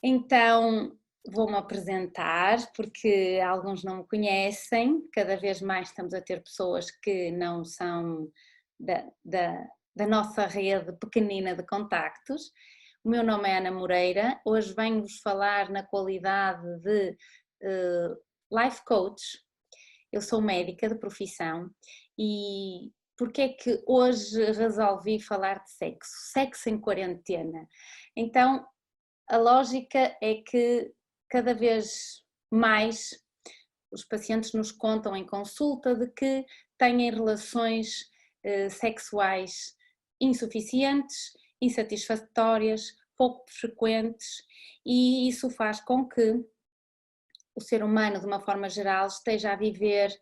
Então, vou-me apresentar, porque alguns não me conhecem, cada vez mais estamos a ter pessoas que não são da nossa rede pequenina de contactos. O meu nome é Ana Moreira, hoje venho-vos falar na qualidade de life coach. Eu sou médica de profissão e porque é que hoje resolvi falar de sexo? Sexo em quarentena. Então, a lógica é que cada vez mais os pacientes nos contam em consulta de que têm relações sexuais insuficientes, insatisfatórias, pouco frequentes, e isso faz com que o ser humano, de uma forma geral, esteja a viver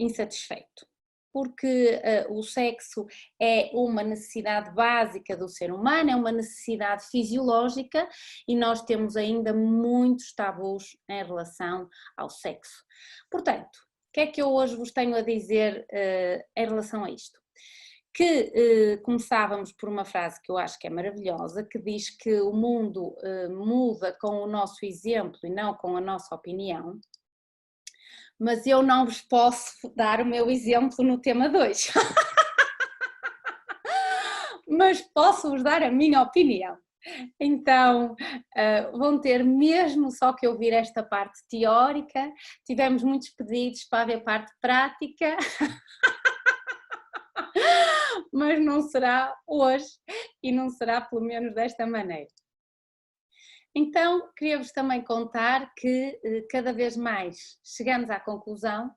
insatisfeito. Porque o sexo é uma necessidade básica do ser humano, é uma necessidade fisiológica e nós temos ainda muitos tabus em relação ao sexo. Portanto, o que é que eu hoje vos tenho a dizer em relação a isto? Que começávamos por uma frase que eu acho que é maravilhosa, que diz que o mundo muda com o nosso exemplo e não com a nossa opinião, mas eu não vos posso dar o meu exemplo no tema 2, mas posso-vos dar a minha opinião. Então, vão ter mesmo só que ouvir esta parte teórica, tivemos muitos pedidos para ver parte prática, mas não será hoje e não será pelo menos desta maneira. Então, queria-vos também contar que cada vez mais chegamos à conclusão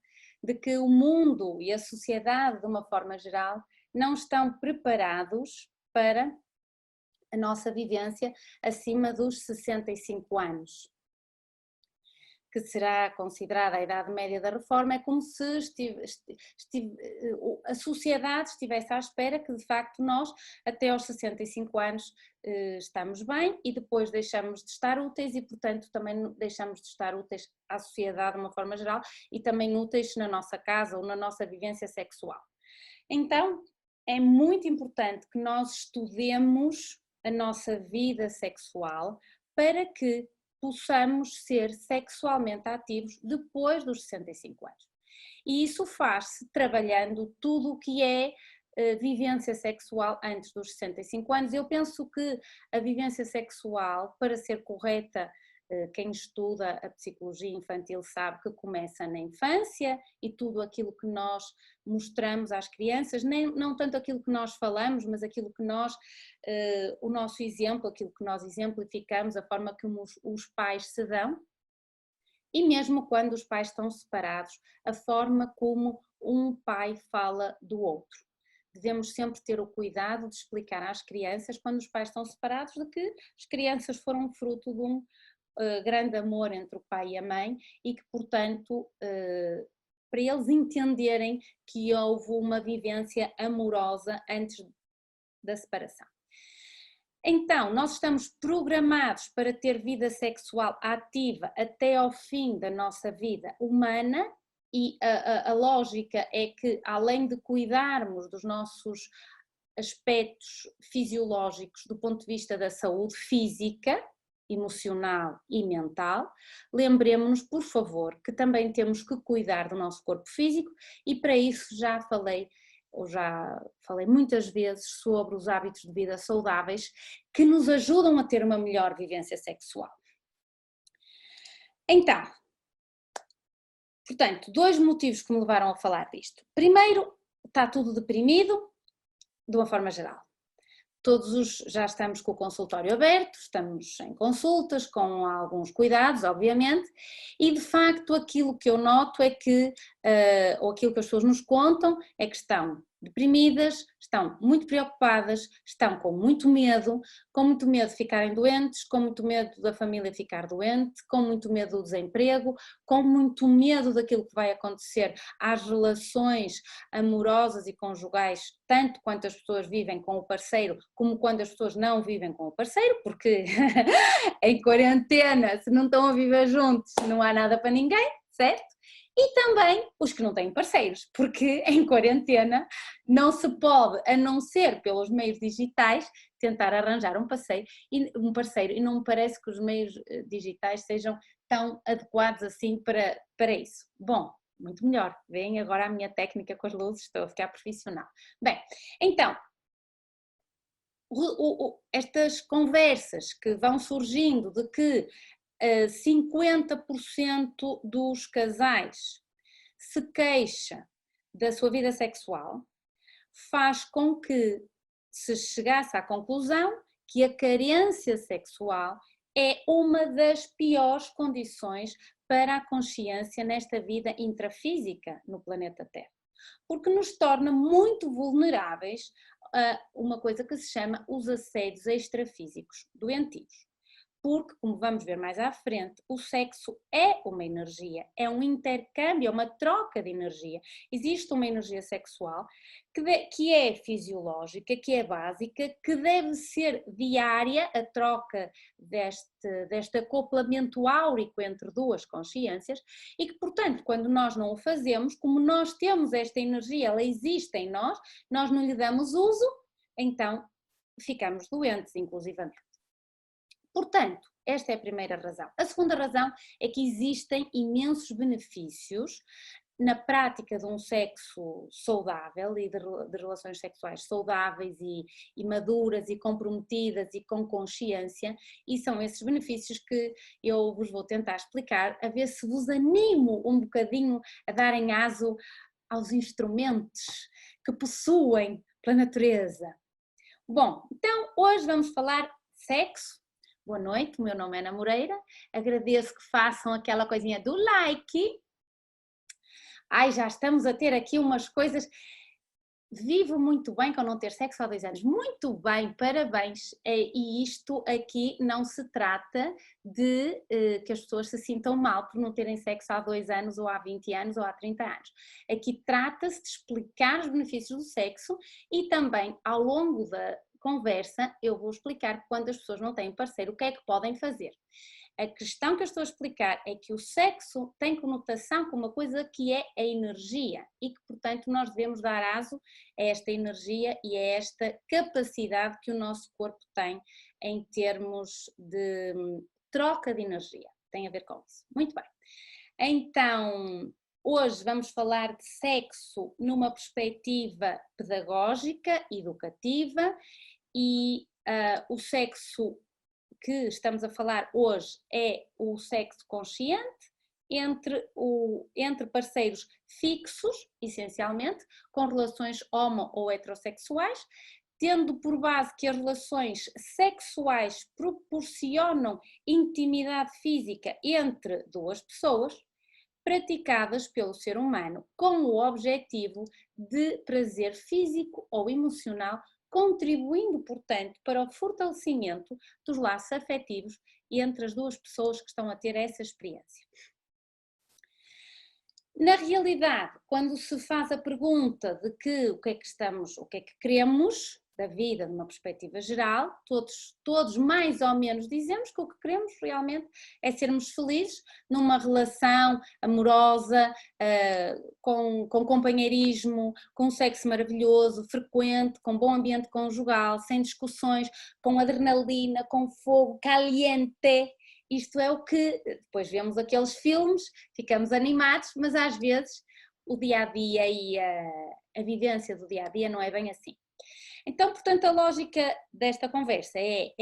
de que o mundo e a sociedade, de uma forma geral, não estão preparados para a nossa vivência acima dos 65 anos. Que será considerada a idade média da reforma, é como se a sociedade estivesse à espera que de facto nós até aos 65 anos estamos bem e depois deixamos de estar úteis e portanto também deixamos de estar úteis à sociedade de uma forma geral e também úteis na nossa casa ou na nossa vivência sexual. Então é muito importante que nós estudemos a nossa vida sexual para que possamos ser sexualmente ativos depois dos 65 anos. E isso faz-se trabalhando tudo o que é vivência sexual antes dos 65 anos. Eu penso que a vivência sexual, para ser correta, quem estuda a psicologia infantil sabe que começa na infância e tudo aquilo que nós mostramos às crianças, não tanto aquilo que nós falamos, mas aquilo que nós, o nosso exemplo, aquilo que nós exemplificamos, a forma que os pais se dão e mesmo quando os pais estão separados, a forma como um pai fala do outro. Devemos sempre ter o cuidado de explicar às crianças, quando os pais estão separados, de que as crianças foram fruto de um grande amor entre o pai e a mãe e que, portanto, para eles entenderem que houve uma vivência amorosa antes da separação. Então, nós estamos programados para ter vida sexual ativa até ao fim da nossa vida humana e a lógica é que, além de cuidarmos dos nossos aspectos fisiológicos do ponto de vista da saúde física, emocional e mental, lembremos-nos, por favor, que também temos que cuidar do nosso corpo físico e para isso já falei muitas vezes sobre os hábitos de vida saudáveis que nos ajudam a ter uma melhor vivência sexual. Então, portanto, 2 motivos que me levaram a falar disto. Primeiro, está tudo deprimido, de uma forma geral. Já estamos com o consultório aberto, estamos em consultas, com alguns cuidados, obviamente, e de facto aquilo que eu noto é que, ou aquilo que as pessoas nos contam, é que estão deprimidas, estão muito preocupadas, estão com muito medo de ficarem doentes, com muito medo da família ficar doente, com muito medo do desemprego, com muito medo daquilo que vai acontecer às relações amorosas e conjugais, tanto quanto as pessoas vivem com o parceiro, como quando as pessoas não vivem com o parceiro, porque em quarentena, se não estão a viver juntos, não há nada para ninguém, certo? E também os que não têm parceiros, porque em quarentena não se pode, a não ser pelos meios digitais, tentar arranjar um parceiro, e não me parece que os meios digitais sejam tão adequados assim para isso. Bom, muito melhor, veem agora a minha técnica com as luzes, estou a ficar profissional. Bem, então, estas conversas que vão surgindo de que 50% dos casais se queixa da sua vida sexual, faz com que se chegasse à conclusão que a carência sexual é uma das piores condições para a consciência nesta vida intrafísica no planeta Terra, porque nos torna muito vulneráveis a uma coisa que se chama os assédios extrafísicos doentios. Porque, como vamos ver mais à frente, o sexo é uma energia, é um intercâmbio, é uma troca de energia. Existe uma energia sexual que é fisiológica, que é básica, que deve ser diária, a troca deste acoplamento áurico entre duas consciências, e que, portanto, quando nós não o fazemos, como nós temos esta energia, ela existe em nós não lhe damos uso, então ficamos doentes, inclusivamente. Portanto, esta é a primeira razão. A segunda razão é que existem imensos benefícios na prática de um sexo saudável e de relações sexuais saudáveis e maduras e comprometidas e com consciência, e são esses benefícios que eu vos vou tentar explicar, a ver se vos animo um bocadinho a darem aso aos instrumentos que possuem pela natureza. Bom, então hoje vamos falar de sexo. Boa noite, o meu nome é Ana Moreira, agradeço que façam aquela coisinha do like. Ai, já estamos a ter aqui umas coisas. Vivo muito bem com não ter sexo há 2 anos, muito bem, parabéns. E isto aqui não se trata de que as pessoas se sintam mal por não terem sexo há 2 anos, ou há 20 anos, ou há 30 anos. Aqui trata-se de explicar os benefícios do sexo e também ao longo da conversa eu vou explicar que quando as pessoas não têm parceiro o que é que podem fazer. A questão que eu estou a explicar é que o sexo tem conotação com uma coisa que é a energia e que, portanto, nós devemos dar aso a esta energia e a esta capacidade que o nosso corpo tem em termos de troca de energia. Tem a ver com isso. Muito bem. Então, hoje vamos falar de sexo numa perspectiva pedagógica, educativa, e o sexo que estamos a falar hoje é o sexo consciente entre parceiros fixos, essencialmente, com relações homo ou heterossexuais, tendo por base que as relações sexuais proporcionam intimidade física entre duas pessoas, praticadas pelo ser humano com o objetivo de prazer físico ou emocional, contribuindo, portanto, para o fortalecimento dos laços afetivos entre as duas pessoas que estão a ter essa experiência. Na realidade, quando se faz a pergunta de o que é que queremos da vida numa perspectiva geral, todos mais ou menos dizemos que o que queremos realmente é sermos felizes numa relação amorosa, com companheirismo, com um sexo maravilhoso, frequente, com bom ambiente conjugal, sem discussões, com adrenalina, com fogo, caliente. Isto é o que, depois vemos aqueles filmes, ficamos animados, mas às vezes o dia-a-dia e a vivência do dia-a-dia não é bem assim. Então, portanto, a lógica desta conversa é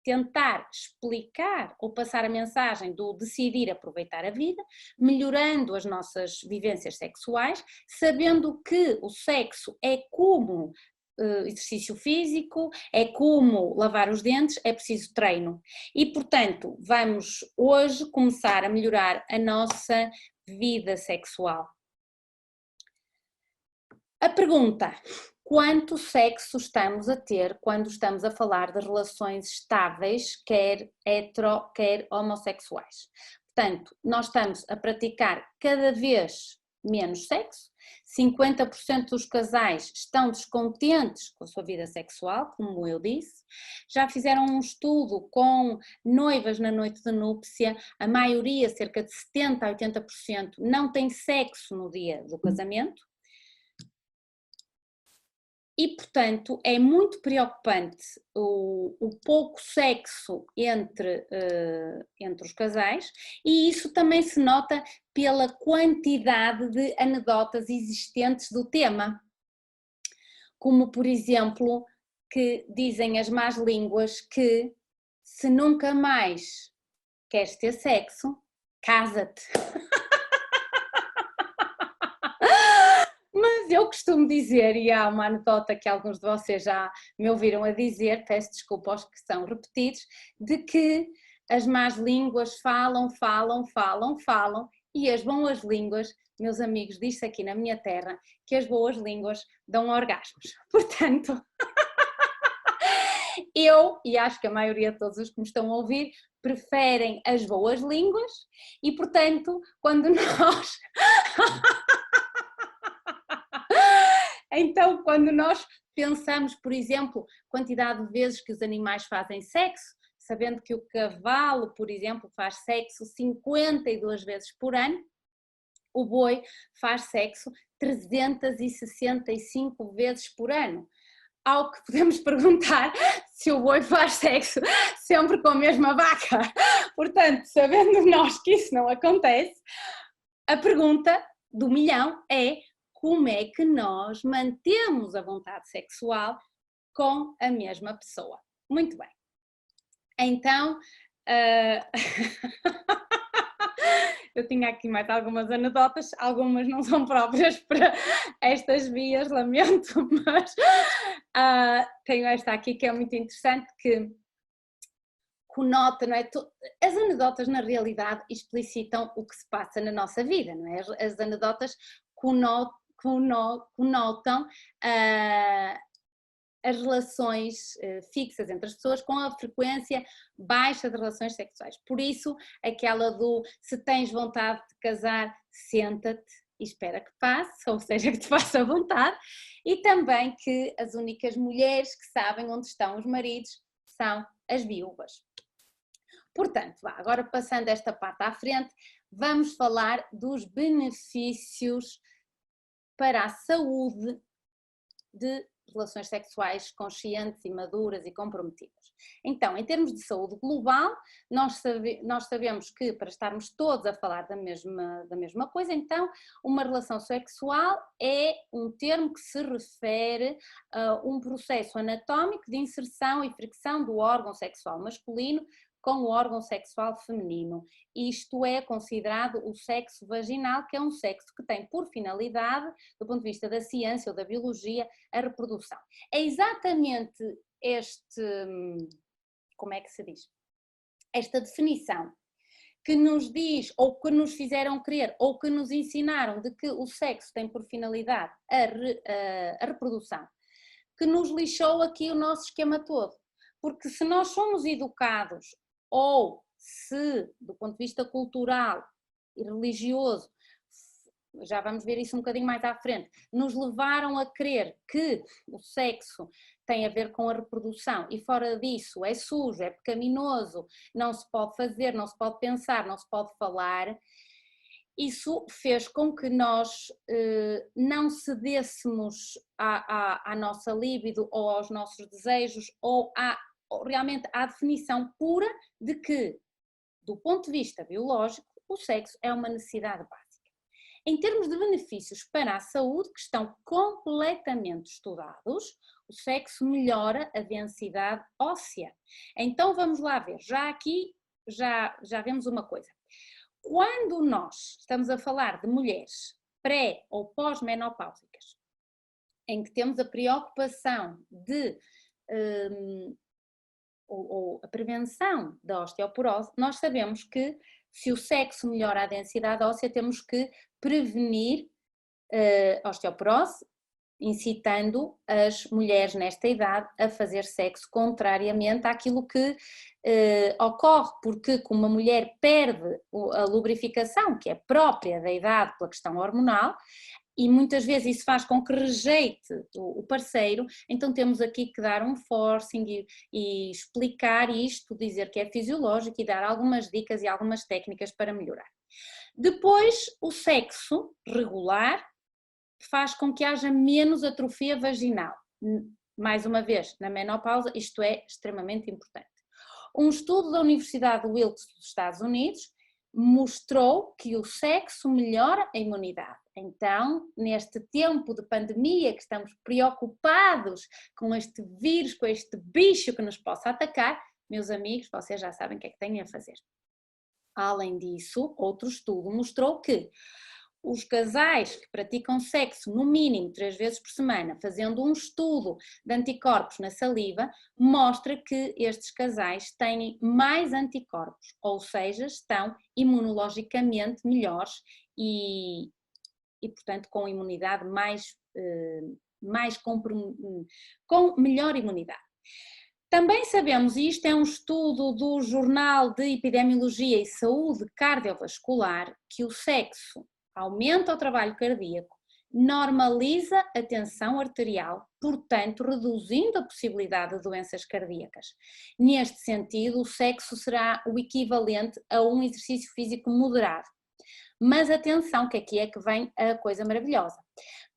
tentar explicar ou passar a mensagem do decidir aproveitar a vida, melhorando as nossas vivências sexuais, sabendo que o sexo é como exercício físico, é como lavar os dentes, é preciso treino. E, portanto, vamos hoje começar a melhorar a nossa vida sexual. A pergunta: quanto sexo estamos a ter quando estamos a falar de relações estáveis, quer hetero, quer homossexuais? Portanto, nós estamos a praticar cada vez menos sexo, 50% dos casais estão descontentes com a sua vida sexual, como eu disse, já fizeram um estudo com noivas na noite de núpcia, a maioria, cerca de 70% a 80%, não tem sexo no dia do casamento. E, portanto, é muito preocupante o pouco sexo entre os casais, e isso também se nota pela quantidade de anedotas existentes do tema. Como, por exemplo, que dizem as más línguas que se nunca mais queres ter sexo, casa-te. Mas eu costumo dizer, e há uma anedota que alguns de vocês já me ouviram a dizer, peço desculpa aos que são repetidos, de que as más línguas falam, e as boas línguas, meus amigos, diz-se aqui na minha terra, que as boas línguas dão orgasmos. Portanto, eu, e acho que a maioria de todos os que me estão a ouvir, preferem as boas línguas e, portanto, quando nós... Então, quando nós pensamos, por exemplo, quantidade de vezes que os animais fazem sexo, sabendo que o cavalo, por exemplo, faz sexo 52 vezes por ano, o boi faz sexo 365 vezes por ano. Ao que podemos perguntar se o boi faz sexo sempre com a mesma vaca. Portanto, sabendo nós que isso não acontece, a pergunta do milhão é: como é que nós mantemos a vontade sexual com a mesma pessoa? Muito bem. Então, eu tinha aqui mais algumas anedotas, algumas não são próprias para estas vias, lamento, mas tenho esta aqui que é muito interessante, que conota, não é? As anedotas na realidade explicitam o que se passa na nossa vida, não é? As anedotas conotam as relações fixas entre as pessoas com a frequência baixa de relações sexuais. Por isso, aquela do se tens vontade de casar, senta-te e espera que passe, ou seja, que te faça vontade, e também que as únicas mulheres que sabem onde estão os maridos são as viúvas. Portanto, agora passando esta parte à frente, vamos falar dos benefícios para a saúde de relações sexuais conscientes e maduras e comprometidas. Então, em termos de saúde global, nós sabemos que para estarmos todos a falar da mesma coisa, então uma relação sexual é um termo que se refere a um processo anatómico de inserção e fricção do órgão sexual masculino com o órgão sexual feminino. Isto é considerado o sexo vaginal, que é um sexo que tem por finalidade, do ponto de vista da ciência ou da biologia, a reprodução. É exatamente como é que se diz? Esta definição que nos diz, ou que nos fizeram crer, ou que nos ensinaram de que o sexo tem por finalidade a reprodução, que nos lixou aqui o nosso esquema todo. Porque se nós somos educados, ou se, do ponto de vista cultural e religioso, já vamos ver isso um bocadinho mais à frente, nos levaram a crer que o sexo tem a ver com a reprodução e fora disso é sujo, é pecaminoso, não se pode fazer, não se pode pensar, não se pode falar, isso fez com que nós não cedêssemos à nossa libido ou aos nossos desejos ou realmente à definição pura de que, do ponto de vista biológico, o sexo é uma necessidade básica. Em termos de benefícios para a saúde, que estão completamente estudados, o sexo melhora a densidade óssea. Então vamos lá ver, já aqui já vemos uma coisa. Quando nós estamos a falar de mulheres pré ou pós-menopáusicas, em que temos a preocupação de ou a prevenção da osteoporose, nós sabemos que se o sexo melhora a densidade óssea, temos que prevenir a osteoporose, incitando as mulheres nesta idade a fazer sexo contrariamente àquilo que ocorre, porque como uma mulher perde a lubrificação, que é própria da idade pela questão hormonal, e muitas vezes isso faz com que rejeite o parceiro, então temos aqui que dar um forcing e explicar isto, dizer que é fisiológico e dar algumas dicas e algumas técnicas para melhorar. Depois, o sexo regular faz com que haja menos atrofia vaginal. mais uma vez, na menopausa, isto é extremamente importante. Um estudo da Universidade de Wilkes dos Estados Unidos mostrou que o sexo melhora a imunidade. Então, neste tempo de pandemia, que estamos preocupados com este vírus, com este bicho que nos possa atacar, meus amigos, vocês já sabem o que é que têm a fazer. Além disso, outro estudo mostrou que os casais que praticam sexo no mínimo 3 vezes por semana, fazendo um estudo de anticorpos na saliva, mostra que estes casais têm mais anticorpos, ou seja, estão imunologicamente melhores e portanto com imunidade com melhor imunidade. Também sabemos, e isto é um estudo do Jornal de Epidemiologia e Saúde Cardiovascular, que o sexo aumenta o trabalho cardíaco, normaliza a tensão arterial, portanto reduzindo a possibilidade de doenças cardíacas. Neste sentido, o sexo será o equivalente a um exercício físico moderado. Mas atenção, que aqui é que vem a coisa maravilhosa.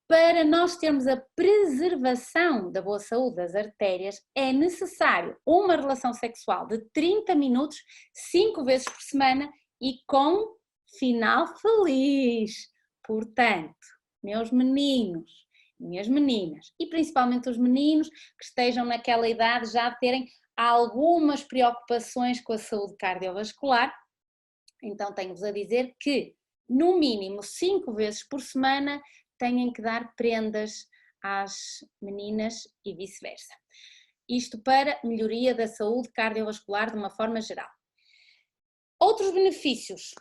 Para nós termos a preservação da boa saúde das artérias, é necessário uma relação sexual de 30 minutos, 5 vezes por semana e com final feliz. Portanto, meus meninos, minhas meninas, e principalmente os meninos que estejam naquela idade já de terem algumas preocupações com a saúde cardiovascular, então tenho-vos a dizer que, no mínimo 5 vezes por semana, têm que dar prendas às meninas e vice-versa. Isto para melhoria da saúde cardiovascular de uma forma geral. Outros benefícios: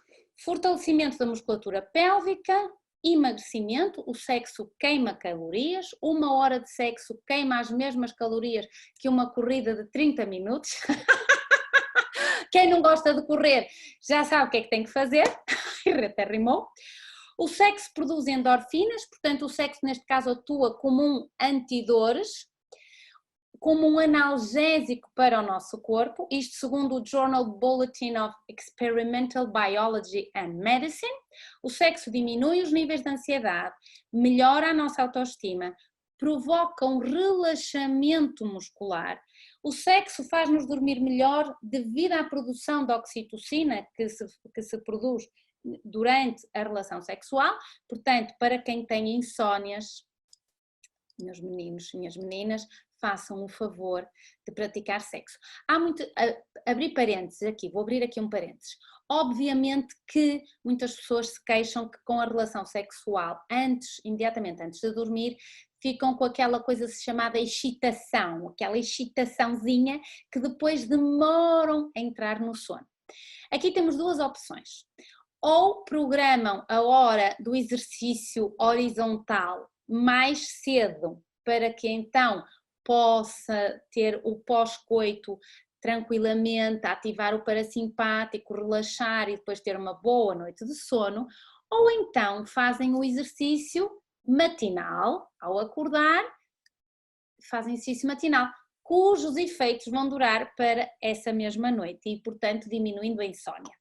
fortalecimento da musculatura pélvica, emagrecimento, o sexo queima calorias, 1 hora de sexo queima as mesmas calorias que uma corrida de 30 minutos. Quem não gosta de correr já sabe o que é que tem que fazer, até rimou. O sexo produz endorfinas, portanto o sexo neste caso atua como um antidores, como um analgésico para o nosso corpo, isto segundo o Journal Bulletin of Experimental Biology and Medicine. O sexo diminui os níveis de ansiedade, melhora a nossa autoestima, provoca um relaxamento muscular. O sexo faz-nos dormir melhor devido à produção de oxitocina que se produz durante a relação sexual. Portanto, para quem tem insónias, meus meninos e minhas meninas, façam o favor de praticar sexo. Há muito, abrir parênteses aqui, vou abrir aqui um parênteses. Obviamente que muitas pessoas se queixam que com a relação sexual, imediatamente antes de dormir, ficam com aquela coisa chamada excitação, aquela excitaçãozinha que depois demoram a entrar no sono. Aqui temos 2 opções. Ou programam a hora do exercício horizontal mais cedo, para que então possa ter o pós-coito tranquilamente, ativar o parasimpático, relaxar e depois ter uma boa noite de sono, ou então fazem o exercício matinal, ao acordar, fazem exercício matinal, cujos efeitos vão durar para essa mesma noite e, portanto, diminuindo a insónia.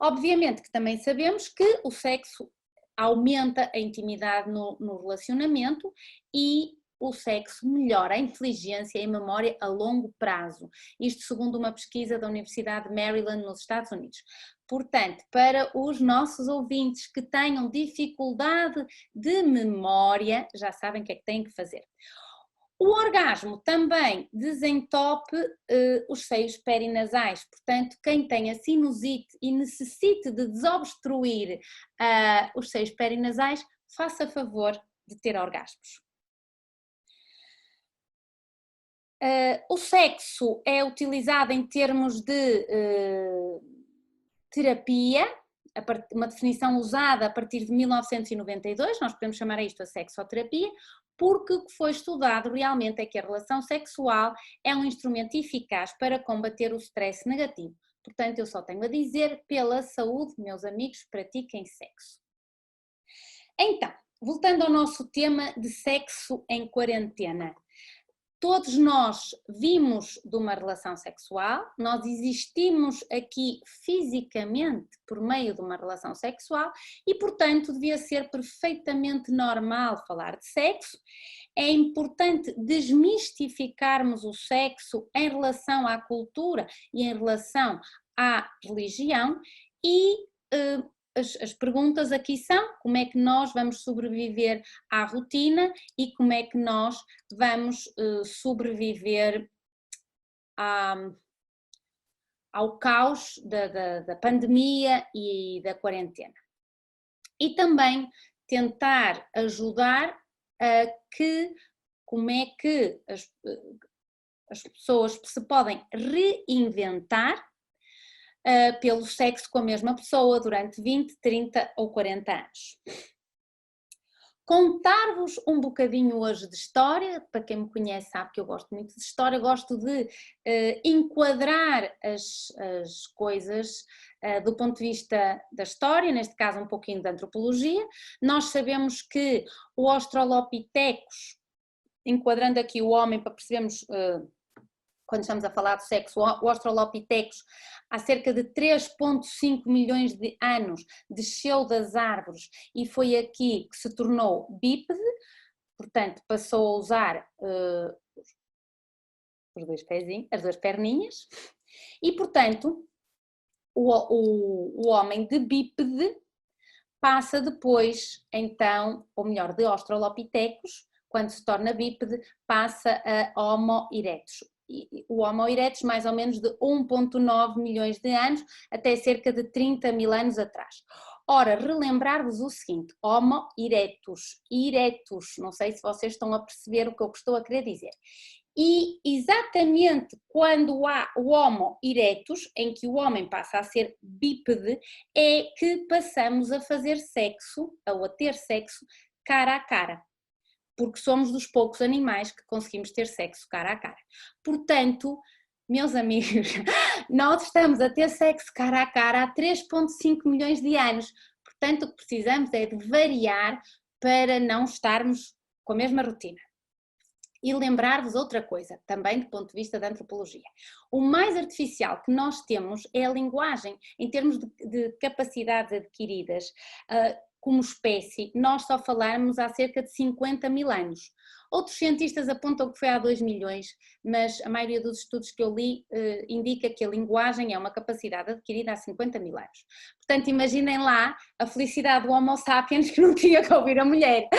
Obviamente que também sabemos que o sexo aumenta a intimidade no relacionamento e o sexo melhora a inteligência e a memória a longo prazo. Isto segundo uma pesquisa da Universidade de Maryland, nos Estados Unidos. Portanto, para os nossos ouvintes que tenham dificuldade de memória, já sabem o que é que têm que fazer. O orgasmo também desentope os seios perinasais, portanto, quem tem a sinusite e necessite de desobstruir os seios perinasais, faça favor de ter orgasmos. O sexo é utilizado em termos de terapia, uma definição usada a partir de 1992, nós podemos chamar isto a sexoterapia, porque o que foi estudado realmente é que a relação sexual é um instrumento eficaz para combater o stress negativo. Portanto, eu só tenho a dizer, pela saúde, meus amigos, pratiquem sexo. Então, voltando ao nosso tema de sexo em quarentena. todos nós vimos de uma relação sexual, nós existimos aqui fisicamente por meio de uma relação sexual e, portanto, devia ser perfeitamente normal falar de sexo. É importante desmistificarmos o sexo em relação à cultura e em relação à religião e as perguntas aqui são: como é que nós vamos sobreviver à rotina e como é que nós vamos sobreviver ao caos da pandemia e da quarentena. E também tentar ajudar a que como é que as pessoas se podem reinventar pelo sexo com a mesma pessoa durante 20, 30 ou 40 anos. Contar-vos um bocadinho hoje de história, para quem me conhece sabe que eu gosto muito de história, gosto de enquadrar as coisas do ponto de vista da história, neste caso um pouquinho da antropologia. Nós sabemos que o Australopithecus, enquadrando aqui o homem para percebermos quando estamos a falar de sexo, o Australopithecus há cerca de 3,5 milhões de anos desceu das árvores e foi aqui que se tornou bípede, portanto passou a usar os dois pezinhos, as duas perninhas e portanto o homem de bípede passa depois então, ou melhor, de Australopithecus, quando se torna bípede, passa a Homo erectus. O Homo erectus mais ou menos de 1,9 milhões de anos até cerca de 30 mil anos atrás. Ora, relembrar-vos o seguinte: Homo erectus, erectus, não sei se vocês estão a perceber o que eu estou a querer dizer. E exatamente quando há o Homo erectus, em que o homem passa a ser bípede, é que passamos a fazer sexo, ou a ter sexo, cara a cara. Porque somos dos poucos animais que conseguimos ter sexo cara a cara. Portanto, meus amigos, nós estamos a ter sexo cara a cara há 3,5 milhões de anos. Portanto, o que precisamos é de variar para não estarmos com a mesma rotina. E lembrar-vos outra coisa, também do ponto de vista da antropologia. O mais artificial que nós temos é a linguagem, em termos de capacidades adquiridas. Como espécie, nós só falarmos há cerca de 50 mil anos. Outros cientistas apontam que foi há 2 milhões, mas a maioria dos estudos que eu li indica que a linguagem é uma capacidade adquirida há 50 mil anos. Portanto, imaginem lá a felicidade do Homo sapiens que não tinha que ouvir a mulher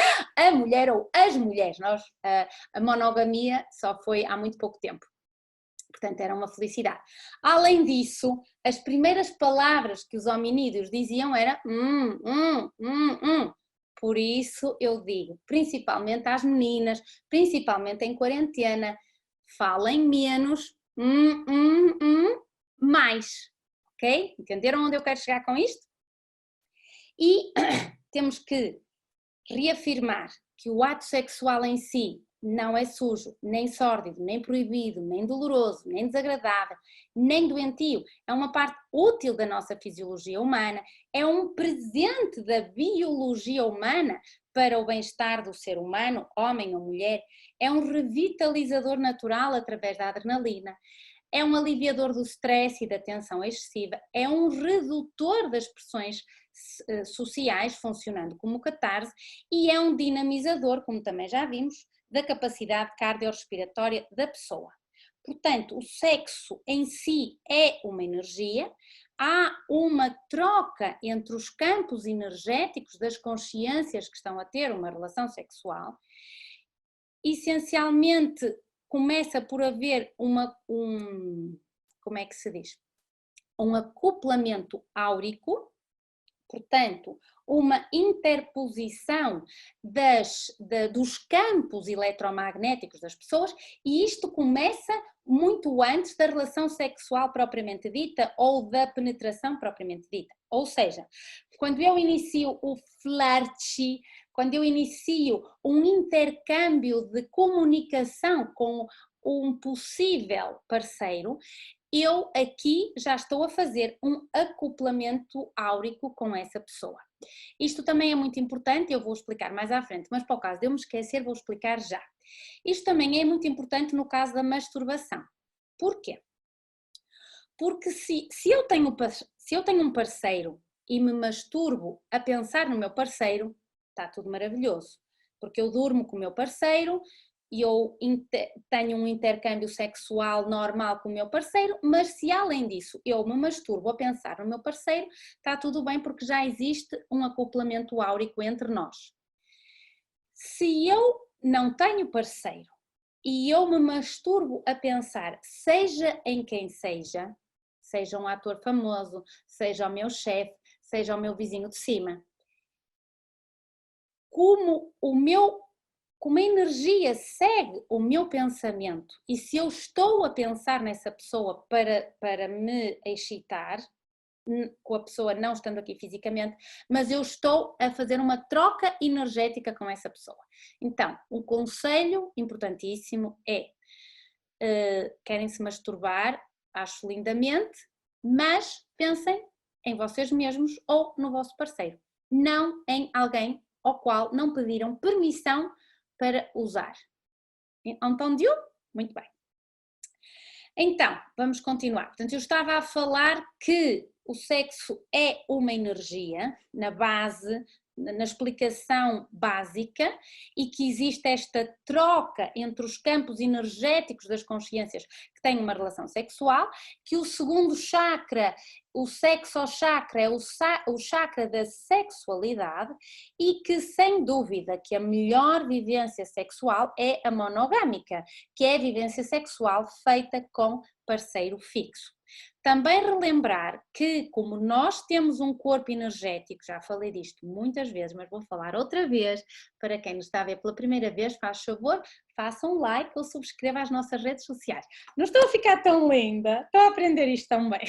ou as mulheres. A monogamia só foi há muito pouco tempo. Portanto, era uma felicidade. Além disso, as primeiras palavras que os hominídeos diziam era Por isso eu digo, principalmente às meninas, principalmente em quarentena, falem menos, mais, ok? Entenderam onde eu quero chegar com isto? E temos que reafirmar que o ato sexual em si não é sujo, nem sórdido, nem proibido, nem doloroso, nem desagradável, nem doentio. É uma parte útil da nossa fisiologia humana, é um presente da biologia humana para o bem-estar do ser humano, homem ou mulher, é um revitalizador natural através da adrenalina, é um aliviador do stress e da tensão excessiva, é um redutor das pressões sociais, funcionando como catarse, e é um dinamizador, como também já vimos, da capacidade cardiorrespiratória da pessoa. Portanto, o sexo em si é uma energia, há uma troca entre os campos energéticos das consciências que estão a ter uma relação sexual. Essencialmente, começa por haver como é que se diz? Um acoplamento áurico, portanto, uma interposição dos campos eletromagnéticos das pessoas, e isto começa muito antes da relação sexual propriamente dita ou da penetração propriamente dita. Ou seja, quando eu inicio o flerte, quando eu inicio um intercâmbio de comunicação com um possível parceiro, eu aqui já estou a fazer um acoplamento áurico com essa pessoa. Isto também é muito importante, eu vou explicar mais à frente, mas para o caso de eu me esquecer, vou explicar já. Isto também é muito importante no caso da masturbação. Porquê? Porque se eu tenho um parceiro e me masturbo a pensar no meu parceiro, está tudo maravilhoso. Porque eu durmo com o meu parceiro e eu tenho um intercâmbio sexual normal com o meu parceiro, mas se além disso eu me masturbo a pensar no meu parceiro, está tudo bem porque já existe um acoplamento áurico entre nós. Se eu não tenho parceiro e eu me masturbo a pensar, seja em quem seja um ator famoso, seja o meu chefe, seja o meu vizinho de cima, como a energia segue o meu pensamento e se eu estou a pensar nessa pessoa para me excitar, com a pessoa não estando aqui fisicamente, mas eu estou a fazer uma troca energética com essa pessoa. Então, um conselho importantíssimo é, querem se masturbar, acho lindamente, mas pensem em vocês mesmos ou no vosso parceiro, não em alguém ao qual não pediram permissão para usar. Entendeu? Muito bem. Então, vamos continuar. Portanto, eu estava a falar que o sexo é uma energia, na base, na explicação básica, e que existe esta troca entre os campos energéticos das consciências que têm uma relação sexual, que o segundo chakra, o sexo-chakra, é o chakra da sexualidade e que, sem dúvida, que a melhor vivência sexual é a monogâmica, que é a vivência sexual feita com parceiro fixo. Também relembrar que, como nós temos um corpo energético, já falei disto muitas vezes, mas vou falar outra vez, para quem nos está a ver pela primeira vez, faz favor, faça um like ou subscreva as nossas redes sociais. Não estou a ficar tão linda, estou a aprender isto tão bem.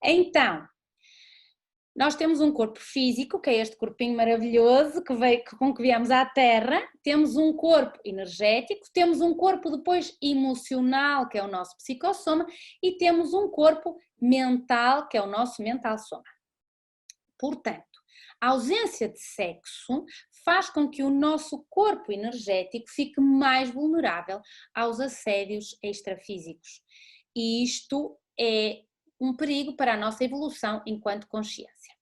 Então, nós temos um corpo físico, que é este corpinho maravilhoso com que viemos à Terra, temos um corpo energético, temos um corpo depois emocional, que é o nosso psicossoma, e temos um corpo mental, que é o nosso mental-soma. Portanto, a ausência de sexo faz com que o nosso corpo energético fique mais vulnerável aos assédios extrafísicos. E isto é um perigo para a nossa evolução enquanto consciência.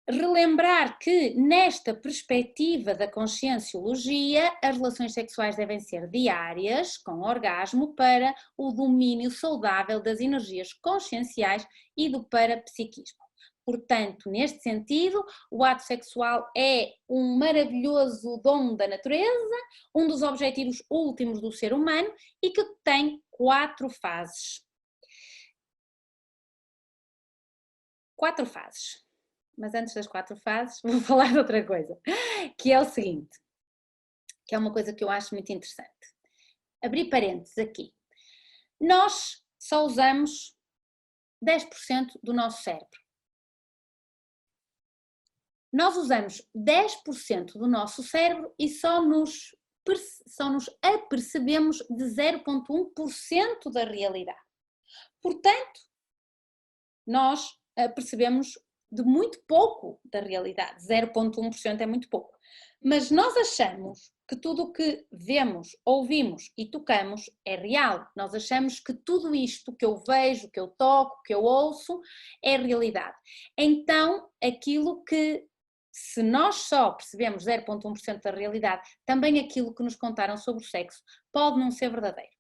Relembrar que, nesta perspectiva da conscienciologia, as relações sexuais devem ser diárias, com orgasmo, para o domínio saudável das energias conscienciais e do parapsiquismo. Portanto, neste sentido, o ato sexual é um maravilhoso dom da natureza, um dos objetivos últimos do ser humano e que tem 4 fases. 4 fases. Mas antes das 4 fases, vou falar de outra coisa, que é o seguinte, que é uma coisa que eu acho muito interessante. Abri parênteses aqui. Nós só usamos 10% do nosso cérebro. Nós usamos 10% do nosso cérebro e só nos apercebemos de 0,1% da realidade. Portanto, nós percebemos de muito pouco da realidade, 0,1% é muito pouco. Mas nós achamos que tudo o que vemos, ouvimos e tocamos é real. Nós achamos que tudo isto que eu vejo, que eu toco, que eu ouço, é realidade. Então, aquilo que, se nós só percebemos 0,1% da realidade, também aquilo que nos contaram sobre o sexo pode não ser verdadeiro.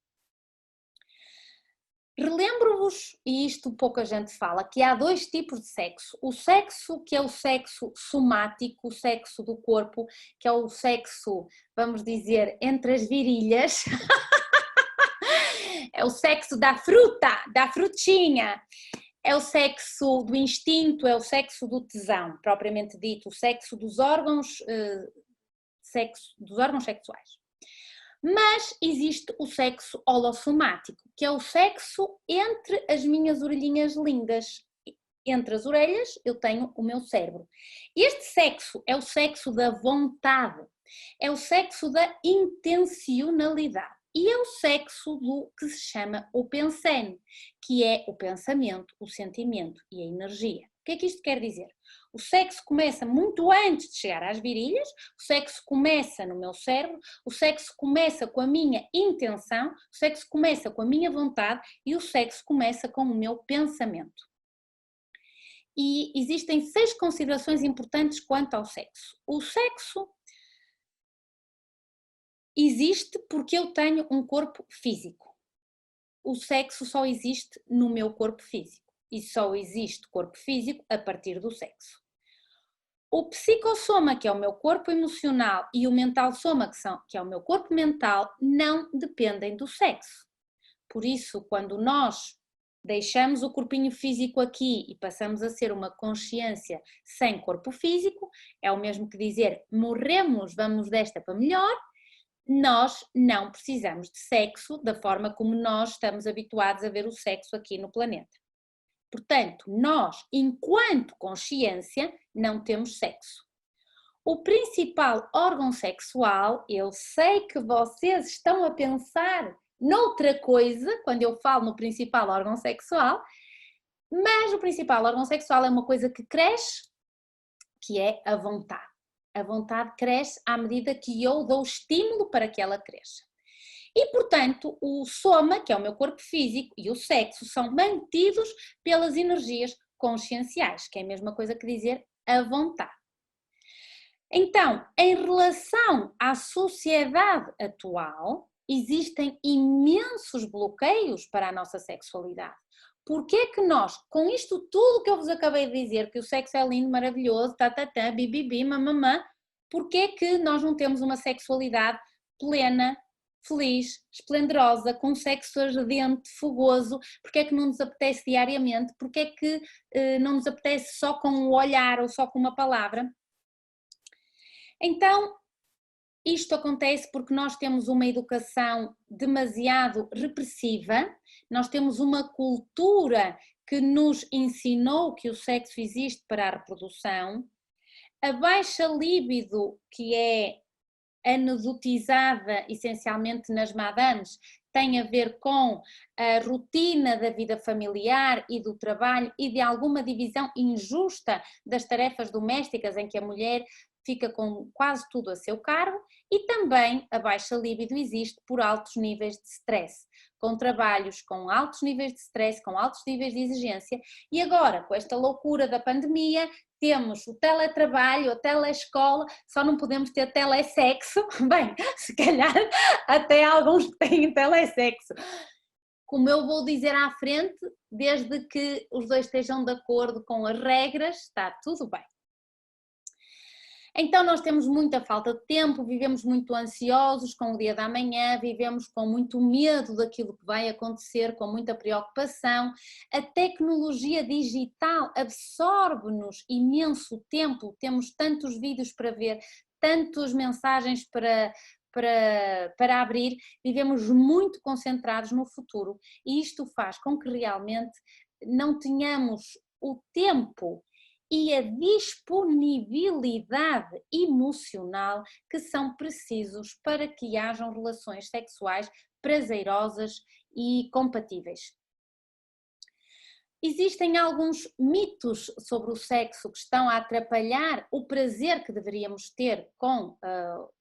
Relembro-vos, e isto pouca gente fala, que há 2 tipos de sexo. O sexo que é o sexo somático, o sexo do corpo, que é o sexo, vamos dizer, entre as virilhas. É o sexo da fruta, da frutinha. É o sexo do instinto, é o sexo do tesão, propriamente dito, o sexo dos órgãos sexuais. Mas existe o sexo holossomático, que é o sexo entre as minhas orelhinhas lindas. Entre as orelhas eu tenho o meu cérebro. Este sexo é o sexo da vontade, é o sexo da intencionalidade. e é o sexo do que se chama o pensene, que é o pensamento, o sentimento e a energia. O que é que isto quer dizer? O sexo começa muito antes de chegar às virilhas, o sexo começa no meu cérebro, o sexo começa com a minha intenção, o sexo começa com a minha vontade e o sexo começa com o meu pensamento. E existem 6 considerações importantes quanto ao sexo. O sexo existe porque eu tenho um corpo físico. O sexo só existe no meu corpo físico e só existe corpo físico a partir do sexo. O psicossoma, que é o meu corpo emocional, e o mental soma, que é o meu corpo mental, não dependem do sexo. Por isso, quando nós deixamos o corpinho físico aqui e passamos a ser uma consciência sem corpo físico, é o mesmo que dizer morremos, vamos desta para melhor. Nós não precisamos de sexo da forma como nós estamos habituados a ver o sexo aqui no planeta. Portanto, nós, enquanto consciência, não temos sexo. O principal órgão sexual, eu sei que vocês estão a pensar noutra coisa, quando eu falo no principal órgão sexual, mas o principal órgão sexual é uma coisa que cresce, que é a vontade. A vontade cresce à medida que eu dou estímulo para que ela cresça. E, portanto, o soma, que é o meu corpo físico, e o sexo são mantidos pelas energias conscienciais, que é a mesma coisa que dizer a vontade. Então, em relação à sociedade atual, existem imensos bloqueios para a nossa sexualidade. Porquê é que nós, com isto tudo que eu vos acabei de dizer, que o sexo é lindo, maravilhoso, tatatá, bibibi, mamamã, porquê é que nós não temos uma sexualidade plena, feliz, esplendorosa, com sexo ardente, fogoso? Porquê é que não nos apetece diariamente? Porquê é que não nos apetece só com um olhar ou só com uma palavra? Então, isto acontece porque nós temos uma educação demasiado repressiva, nós temos uma cultura que nos ensinou que o sexo existe para a reprodução, a baixa libido, que é anedotizada essencialmente nas madames, tem a ver com a rotina da vida familiar e do trabalho e de alguma divisão injusta das tarefas domésticas em que a mulher fica com quase tudo a seu cargo, e também a baixa libido existe por altos níveis de stress, com trabalhos com altos níveis de stress, com altos níveis de exigência, e agora com esta loucura da pandemia temos o teletrabalho, a telescola, só não podemos ter telesexo, bem, se calhar até alguns têm telesexo. Como eu vou dizer à frente, desde que os dois estejam de acordo com as regras, está tudo bem. Então nós temos muita falta de tempo, vivemos muito ansiosos com o dia da manhã, vivemos com muito medo daquilo que vai acontecer, com muita preocupação. A tecnologia digital absorve-nos imenso tempo, temos tantos vídeos para ver, tantas mensagens para abrir, vivemos muito concentrados no futuro e isto faz com que realmente não tenhamos o tempo e a disponibilidade emocional que são precisos para que hajam relações sexuais prazerosas e compatíveis. Existem alguns mitos sobre o sexo que estão a atrapalhar o prazer que deveríamos ter com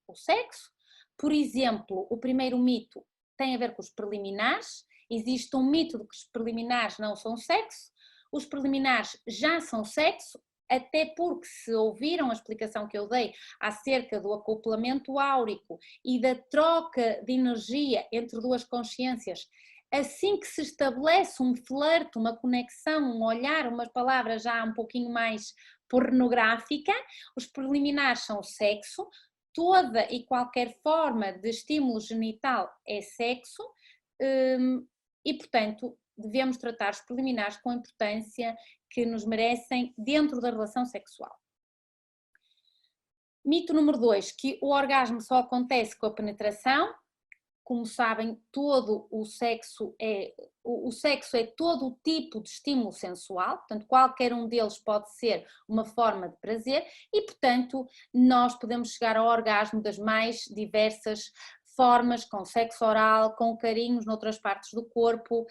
o sexo. Por exemplo, o primeiro mito tem a ver com os preliminares. Existe um mito de que os preliminares não são sexo. Os preliminares já são sexo, até porque se ouviram a explicação que eu dei acerca do acoplamento áurico e da troca de energia entre duas consciências, assim que se estabelece um flerte, uma conexão, um olhar, umas palavras já um pouquinho mais pornográfica, os preliminares são sexo, toda e qualquer forma de estímulo genital é sexo, e portanto devemos tratar os preliminares com a importância que nos merecem dentro da relação sexual. Mito número 2, que o orgasmo só acontece com a penetração. Como sabem, todo o sexo é todo o tipo de estímulo sensual, portanto qualquer um deles pode ser uma forma de prazer e portanto nós podemos chegar ao orgasmo das mais diversas formas, com sexo oral, com carinhos noutras partes do corpo,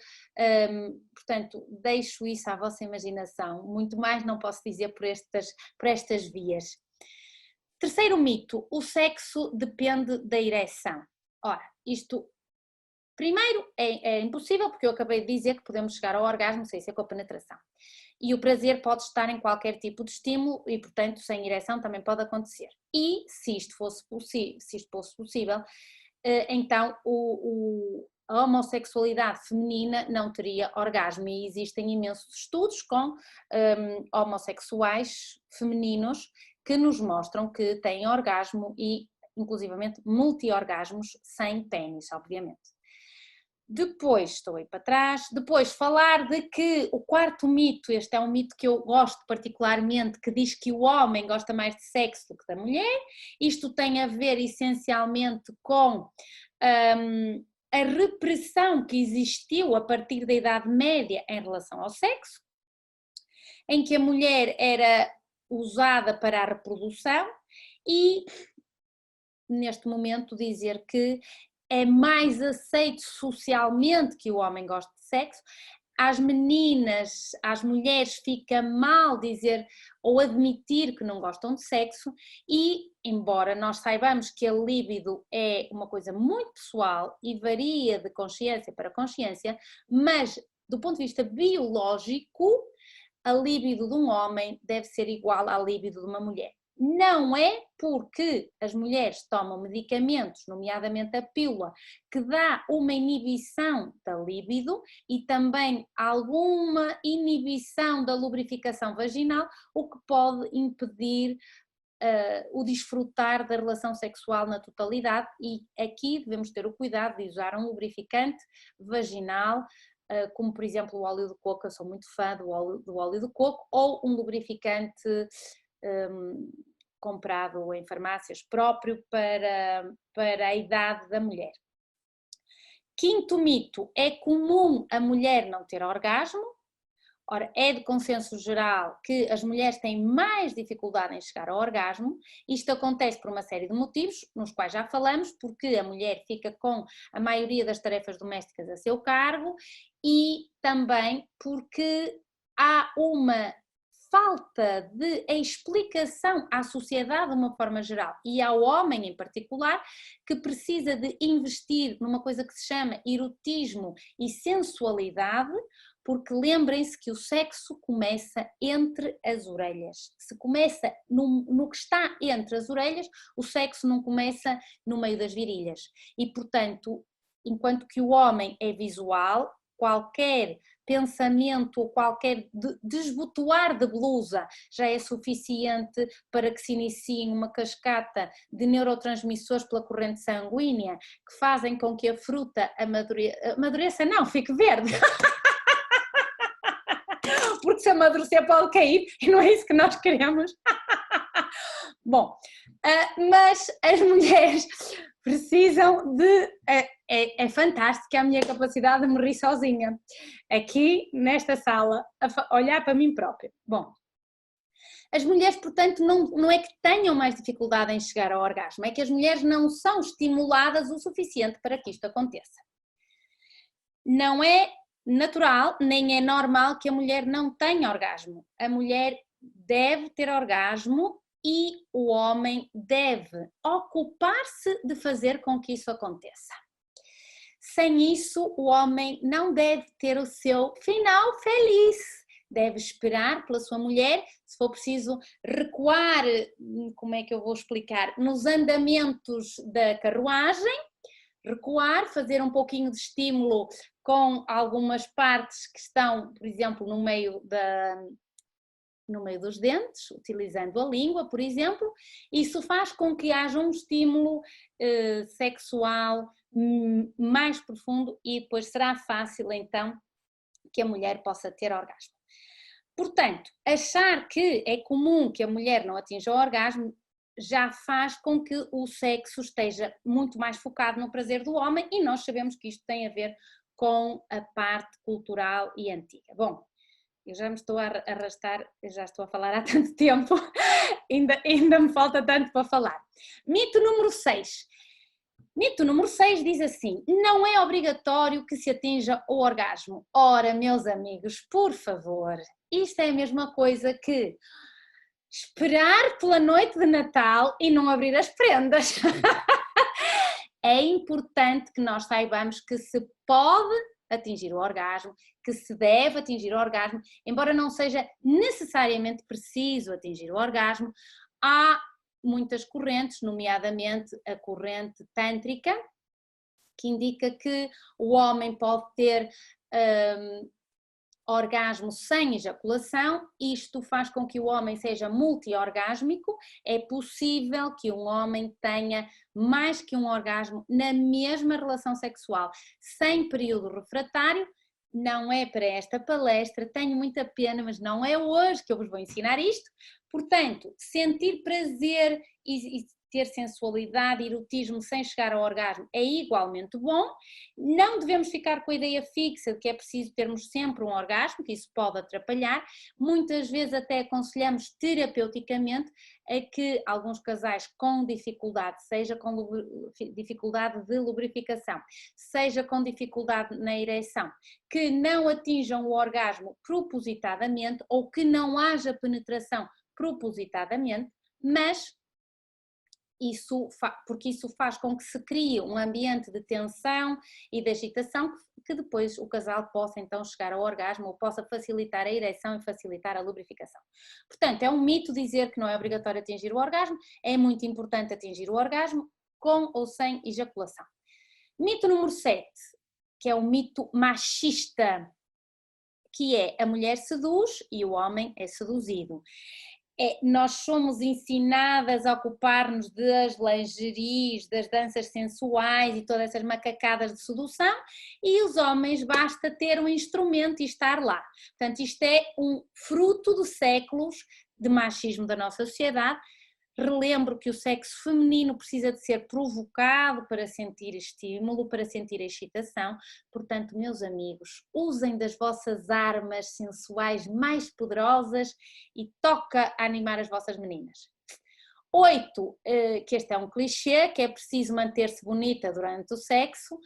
portanto, deixo isso à vossa imaginação, muito mais não posso dizer por estas vias. Terceiro mito, o sexo depende da ereção. Ora, isto primeiro é impossível, porque eu acabei de dizer que podemos chegar ao orgasmo sem ser com a penetração. E o prazer pode estar em qualquer tipo de estímulo e, portanto, sem ereção também pode acontecer. E se isto fosse possível, então a homossexualidade feminina não teria orgasmo. E existem imensos estudos com homossexuais femininos que nos mostram que têm orgasmo e, inclusivamente, multi-orgasmos sem pênis, obviamente. Depois, estou aí para trás, depois falar de que o quarto mito, este é um mito que eu gosto particularmente, que diz que o homem gosta mais de sexo do que da mulher. Isto tem a ver essencialmente com a repressão que existiu a partir da Idade Média em relação ao sexo, em que a mulher era usada para a reprodução e, neste momento, dizer que é mais aceito socialmente que o homem goste de sexo. Às meninas, às mulheres fica mal dizer ou admitir que não gostam de sexo e, embora nós saibamos que a libido é uma coisa muito pessoal e varia de consciência para consciência, mas do ponto de vista biológico, a libido de um homem deve ser igual à libido de uma mulher. Não é porque as mulheres tomam medicamentos, nomeadamente a pílula, que dá uma inibição da libido e também alguma inibição da lubrificação vaginal, o que pode impedir o desfrutar da relação sexual na totalidade, e aqui devemos ter o cuidado de usar um lubrificante vaginal, como por exemplo o óleo de coco. Eu sou muito fã do óleo de coco, ou um lubrificante comprado em farmácias próprio para a idade da mulher. Quinto mito, é comum a mulher não ter orgasmo. Ora, é de consenso geral que as mulheres têm mais dificuldade em chegar ao orgasmo. Isto acontece por uma série de motivos, nos quais já falamos, porque a mulher fica com a maioria das tarefas domésticas a seu cargo e também porque há uma falta de explicação à sociedade de uma forma geral e ao homem em particular, que precisa de investir numa coisa que se chama erotismo e sensualidade, porque lembrem-se que o sexo começa entre as orelhas. Se começa no que está entre as orelhas, o sexo não começa no meio das virilhas. E, portanto, enquanto que o homem é visual, qualquer pensamento ou qualquer desbotoar de blusa já é suficiente para que se inicie uma cascata de neurotransmissores pela corrente sanguínea que fazem com que a fruta amadureça, não, fique verde. Porque se amadurecer pode cair e não é isso que nós queremos. Bom, mas as mulheres precisam de... É fantástico a minha capacidade de me rir sozinha, aqui nesta sala, a olhar para mim própria. Bom, as mulheres, portanto, não é que tenham mais dificuldade em chegar ao orgasmo, é que as mulheres não são estimuladas o suficiente para que isto aconteça. Não é natural, nem é normal que a mulher não tenha orgasmo. A mulher deve ter orgasmo e o homem deve ocupar-se de fazer com que isso aconteça. Sem isso, o homem não deve ter o seu final feliz. Deve esperar pela sua mulher, se for preciso recuar, como é que eu vou explicar, nos andamentos da carruagem, recuar, fazer um pouquinho de estímulo com algumas partes que estão, por exemplo, no meio dos dentes, utilizando a língua, por exemplo. Isso faz com que haja um estímulo sexual mais profundo e depois será fácil então que a mulher possa ter orgasmo. Portanto, achar que é comum que a mulher não atinja o orgasmo já faz com que o sexo esteja muito mais focado no prazer do homem, e nós sabemos que isto tem a ver com a parte cultural e antiga. Bom, eu já me estou a arrastar, eu já estou a falar há tanto tempo, ainda me falta tanto para falar. Mito número 6. Mito número 6 diz assim: não é obrigatório que se atinja o orgasmo. Ora, meus amigos, por favor, isto é a mesma coisa que esperar pela noite de Natal e não abrir as prendas. É importante que nós saibamos que se pode atingir o orgasmo, que se deve atingir o orgasmo, embora não seja necessariamente preciso atingir o orgasmo. Há muitas correntes, nomeadamente a corrente tântrica, que indica que o homem pode ter orgasmo sem ejaculação. Isto faz com que o homem seja multiorgásmico. É possível que um homem tenha mais que um orgasmo na mesma relação sexual, sem período refratário. Não é para esta palestra, tenho muita pena, mas não é hoje que eu vos vou ensinar isto. Portanto, sentir prazer e ter sensualidade e erotismo sem chegar ao orgasmo é igualmente bom. Não devemos ficar com a ideia fixa de que é preciso termos sempre um orgasmo, que isso pode atrapalhar. Muitas vezes até aconselhamos terapeuticamente a que alguns casais com dificuldade, seja com dificuldade de lubrificação, seja com dificuldade na ereção, que não atinjam o orgasmo propositadamente ou que não haja penetração propositadamente, mas porque isso faz com que se crie um ambiente de tensão e de agitação que depois o casal possa então chegar ao orgasmo ou possa facilitar a ereção e facilitar a lubrificação. Portanto, é um mito dizer que não é obrigatório atingir o orgasmo, é muito importante atingir o orgasmo com ou sem ejaculação. Mito número 7, que é o mito machista, que é a mulher seduz e o homem é seduzido. Nós somos ensinadas a ocupar-nos das lingeries, das danças sensuais e todas essas macacadas de sedução, e os homens basta ter um instrumento e estar lá. Portanto, isto é um fruto de séculos de machismo da nossa sociedade. Relembro que o sexo feminino precisa de ser provocado para sentir estímulo, para sentir excitação. Portanto, meus amigos, usem das vossas armas sensuais mais poderosas e toca a animar as vossas meninas. 8, que este é um clichê, que é preciso manter-se bonita durante o sexo.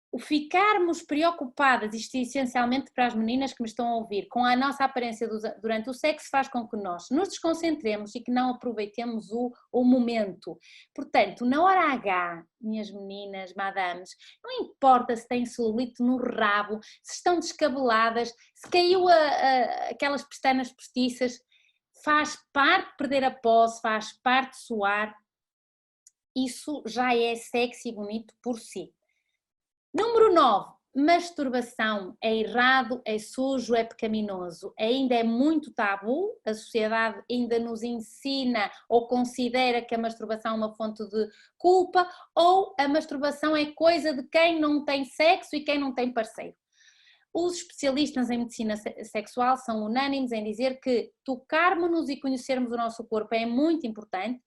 O ficarmos preocupadas, isto é essencialmente para as meninas que me estão a ouvir, com a nossa aparência durante o sexo faz com que nós nos desconcentremos e que não aproveitemos o momento. Portanto, na hora H, minhas meninas, madames, não importa se têm celulite no rabo, se estão descabeladas, se caiu aquelas pestanas postiças, faz parte de perder a posse, faz parte de suar, isso já é sexy e bonito por si. Número 9, masturbação é errado, é sujo, é pecaminoso, ainda é muito tabu, a sociedade ainda nos ensina ou considera que a masturbação é uma fonte de culpa, ou a masturbação é coisa de quem não tem sexo e quem não tem parceiro. Os especialistas em medicina sexual são unânimes em dizer que tocarmos-nos e conhecermos o nosso corpo é muito importante.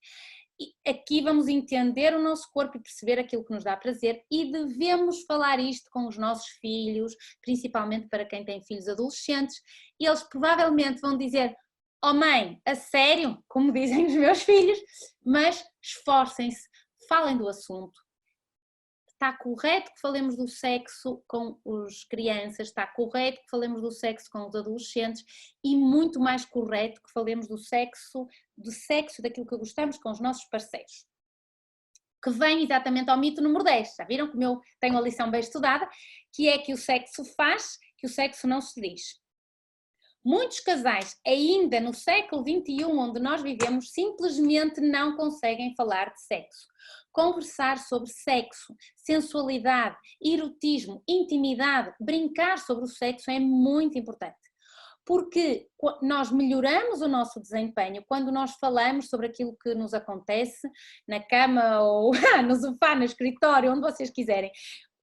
E aqui vamos entender o nosso corpo e perceber aquilo que nos dá prazer, e devemos falar isto com os nossos filhos, principalmente para quem tem filhos adolescentes, e eles provavelmente vão dizer: oh mãe, a sério? Como dizem os meus filhos, mas esforcem-se, falem do assunto. Está correto que falemos do sexo com as crianças, está correto que falemos do sexo com os adolescentes, e muito mais correto que falemos do sexo daquilo que gostamos com os nossos parceiros. Que vem exatamente ao mito número 10, já viram como eu tenho a lição bem estudada, que é que o sexo faz, que o sexo não se diz. Muitos casais, ainda no século XXI, onde nós vivemos, simplesmente não conseguem falar de sexo. Conversar sobre sexo, sensualidade, erotismo, intimidade, brincar sobre o sexo é muito importante. Porque nós melhoramos o nosso desempenho quando nós falamos sobre aquilo que nos acontece na cama ou no sofá, no escritório, onde vocês quiserem.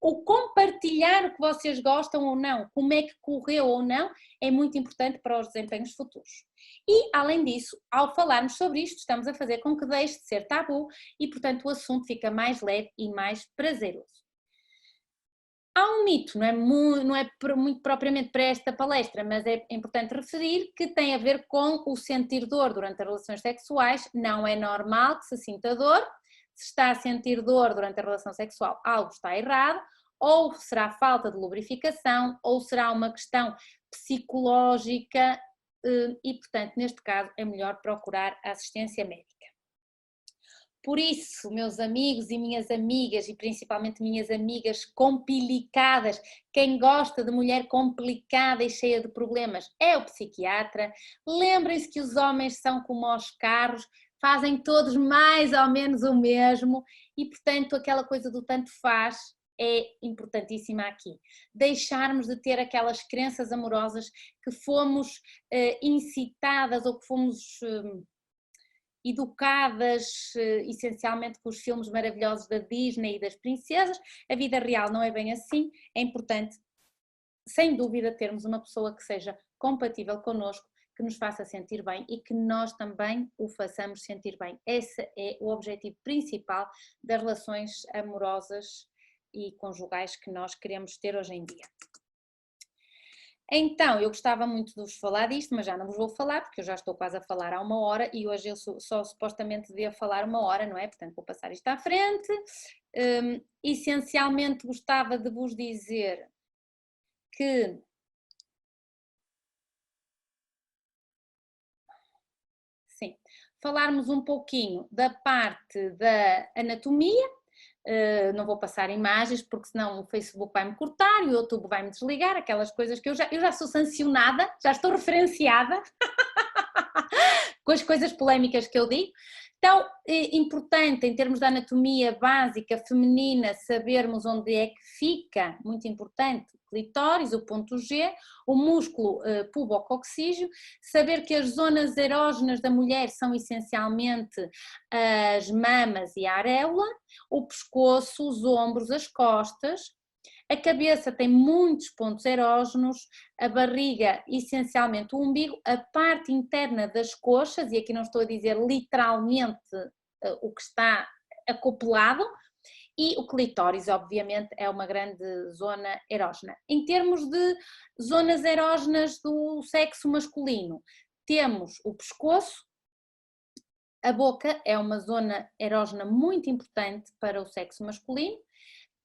O compartilhar o que vocês gostam ou não, como é que correu ou não, é muito importante para os desempenhos futuros. E, além disso, ao falarmos sobre isto, estamos a fazer com que deixe de ser tabu e, portanto, o assunto fica mais leve e mais prazeroso. Há um mito, não é muito propriamente para esta palestra, mas é importante referir, que tem a ver com o sentir dor durante as relações sexuais. Não é normal que se sinta dor. se está a sentir dor durante a relação sexual, algo está errado, ou será falta de lubrificação, ou será uma questão psicológica e, portanto, neste caso é melhor procurar a assistência médica. Por isso, meus amigos e minhas amigas, e principalmente minhas amigas complicadas, quem gosta de mulher complicada e cheia de problemas é o psiquiatra. Lembrem-se que os homens são como os carros, fazem todos mais ou menos o mesmo e, portanto, aquela coisa do tanto faz é importantíssima aqui. Deixarmos de ter aquelas crenças amorosas que fomos incitadas ou que fomos educadas essencialmente com os filmes maravilhosos da Disney e das princesas. A vida real não é bem assim. É importante, sem dúvida, termos uma pessoa que seja compatível connosco, que nos faça sentir bem e que nós também o façamos sentir bem. Esse é o objetivo principal das relações amorosas e conjugais que nós queremos ter hoje em dia. Então, eu gostava muito de vos falar disto, mas já não vos vou falar, porque eu já estou quase a falar há 1 hora e hoje eu só supostamente devia falar 1 hora, não é? Portanto, vou passar isto à frente. Essencialmente gostava de vos dizer que falarmos um pouquinho da parte da anatomia. Não vou passar imagens porque senão o Facebook vai-me cortar e o YouTube vai-me desligar, aquelas coisas que eu já sou sancionada, já estou referenciada com as coisas polémicas que eu digo. Então, é importante em termos da anatomia básica feminina sabermos onde é que fica, muito importante, o clitóris, o ponto G, o músculo pubococcígeo, saber que as zonas erógenas da mulher são essencialmente as mamas e a areola, o pescoço, os ombros, as costas. A cabeça tem muitos pontos erógenos, a barriga, essencialmente o umbigo, a parte interna das coxas, e aqui não estou a dizer literalmente o que está acoplado, e o clitóris, obviamente, é uma grande zona erógena. Em termos de zonas erógenas do sexo masculino, temos o pescoço, a boca é uma zona erógena muito importante para o sexo masculino,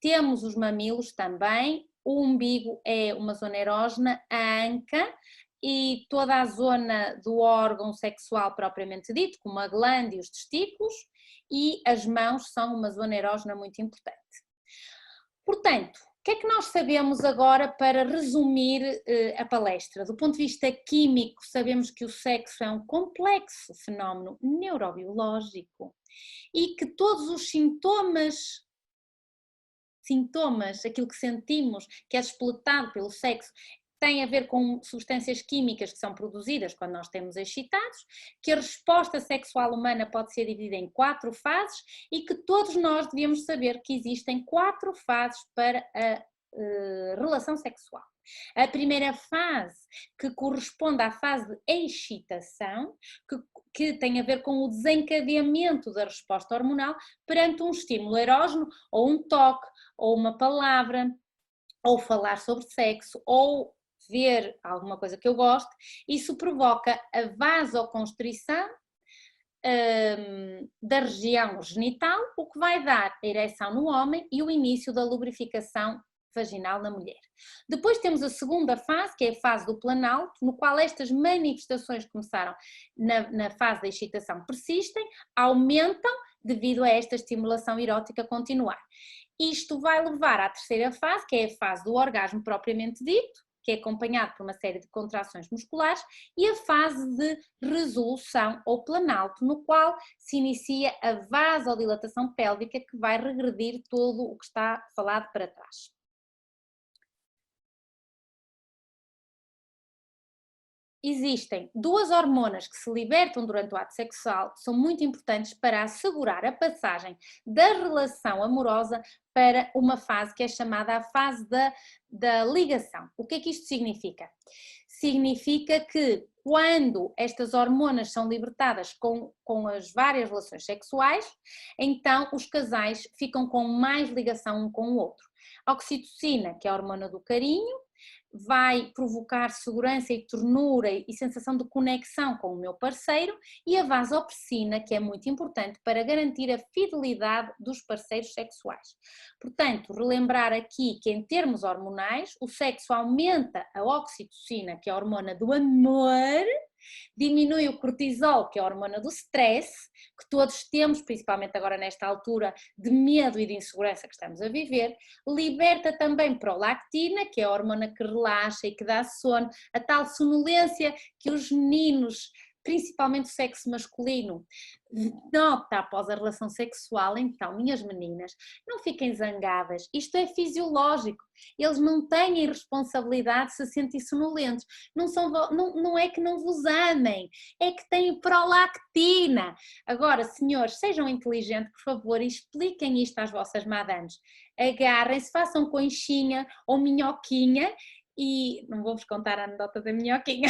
temos os mamilos também, o umbigo é uma zona erógena, a anca e toda a zona do órgão sexual propriamente dito, como a glândula e os testículos, e as mãos são uma zona erógena muito importante. Portanto, o que é que nós sabemos agora para resumir a palestra? Do ponto de vista químico, sabemos que o sexo é um complexo fenómeno neurobiológico e que todos os sintomas, aquilo que sentimos, que é expletado pelo sexo, tem a ver com substâncias químicas que são produzidas quando nós estamos excitados, que a resposta sexual humana pode ser dividida em 4 fases e que todos nós devíamos saber que existem 4 fases para a relação sexual. A primeira fase, que corresponde à fase de excitação, que tem a ver com o desencadeamento da resposta hormonal perante um estímulo erógeno, ou um toque, ou uma palavra, ou falar sobre sexo, ou ver alguma coisa que eu gosto. Isso provoca a vasoconstrição da região genital, o que vai dar a ereção no homem e o início da lubrificação vaginal na mulher. Depois temos a segunda fase, que é a fase do planalto, no qual estas manifestações que começaram na fase da excitação persistem, aumentam devido a esta estimulação erótica continuar. Isto vai levar à terceira fase, que é a fase do orgasmo propriamente dito, que é acompanhado por uma série de contrações musculares, e a fase de resolução ou planalto, no qual se inicia a vasodilatação pélvica, que vai regredir todo o que está falado para trás. Existem 2 hormonas que se libertam durante o ato sexual, que são muito importantes para assegurar a passagem da relação amorosa para uma fase que é chamada a fase da ligação. O que é que isto significa? Significa que quando estas hormonas são libertadas com as várias relações sexuais, então os casais ficam com mais ligação um com o outro. A oxitocina, que é a hormona do carinho, vai provocar segurança e ternura e sensação de conexão com o meu parceiro, e a vasopressina, que é muito importante para garantir a fidelidade dos parceiros sexuais. Portanto, relembrar aqui que em termos hormonais, o sexo aumenta a oxitocina, que é a hormona do amor, diminui o cortisol, que é a hormona do stress, que todos temos, principalmente agora nesta altura de medo e de insegurança que estamos a viver, liberta também prolactina, que é a hormona que relaxa e que dá sono, a tal sonolência que os meninos, principalmente o sexo masculino, nota após a relação sexual. Então, minhas meninas, não fiquem zangadas, isto é fisiológico, eles não têm responsabilidade de se sentir sonolentos, não é que não vos amem, é que têm prolactina. Agora, senhores, sejam inteligentes, por favor, e expliquem isto às vossas madames, agarrem-se, façam conchinha ou minhoquinha, e não vou-vos contar a anedota da minhoquinha.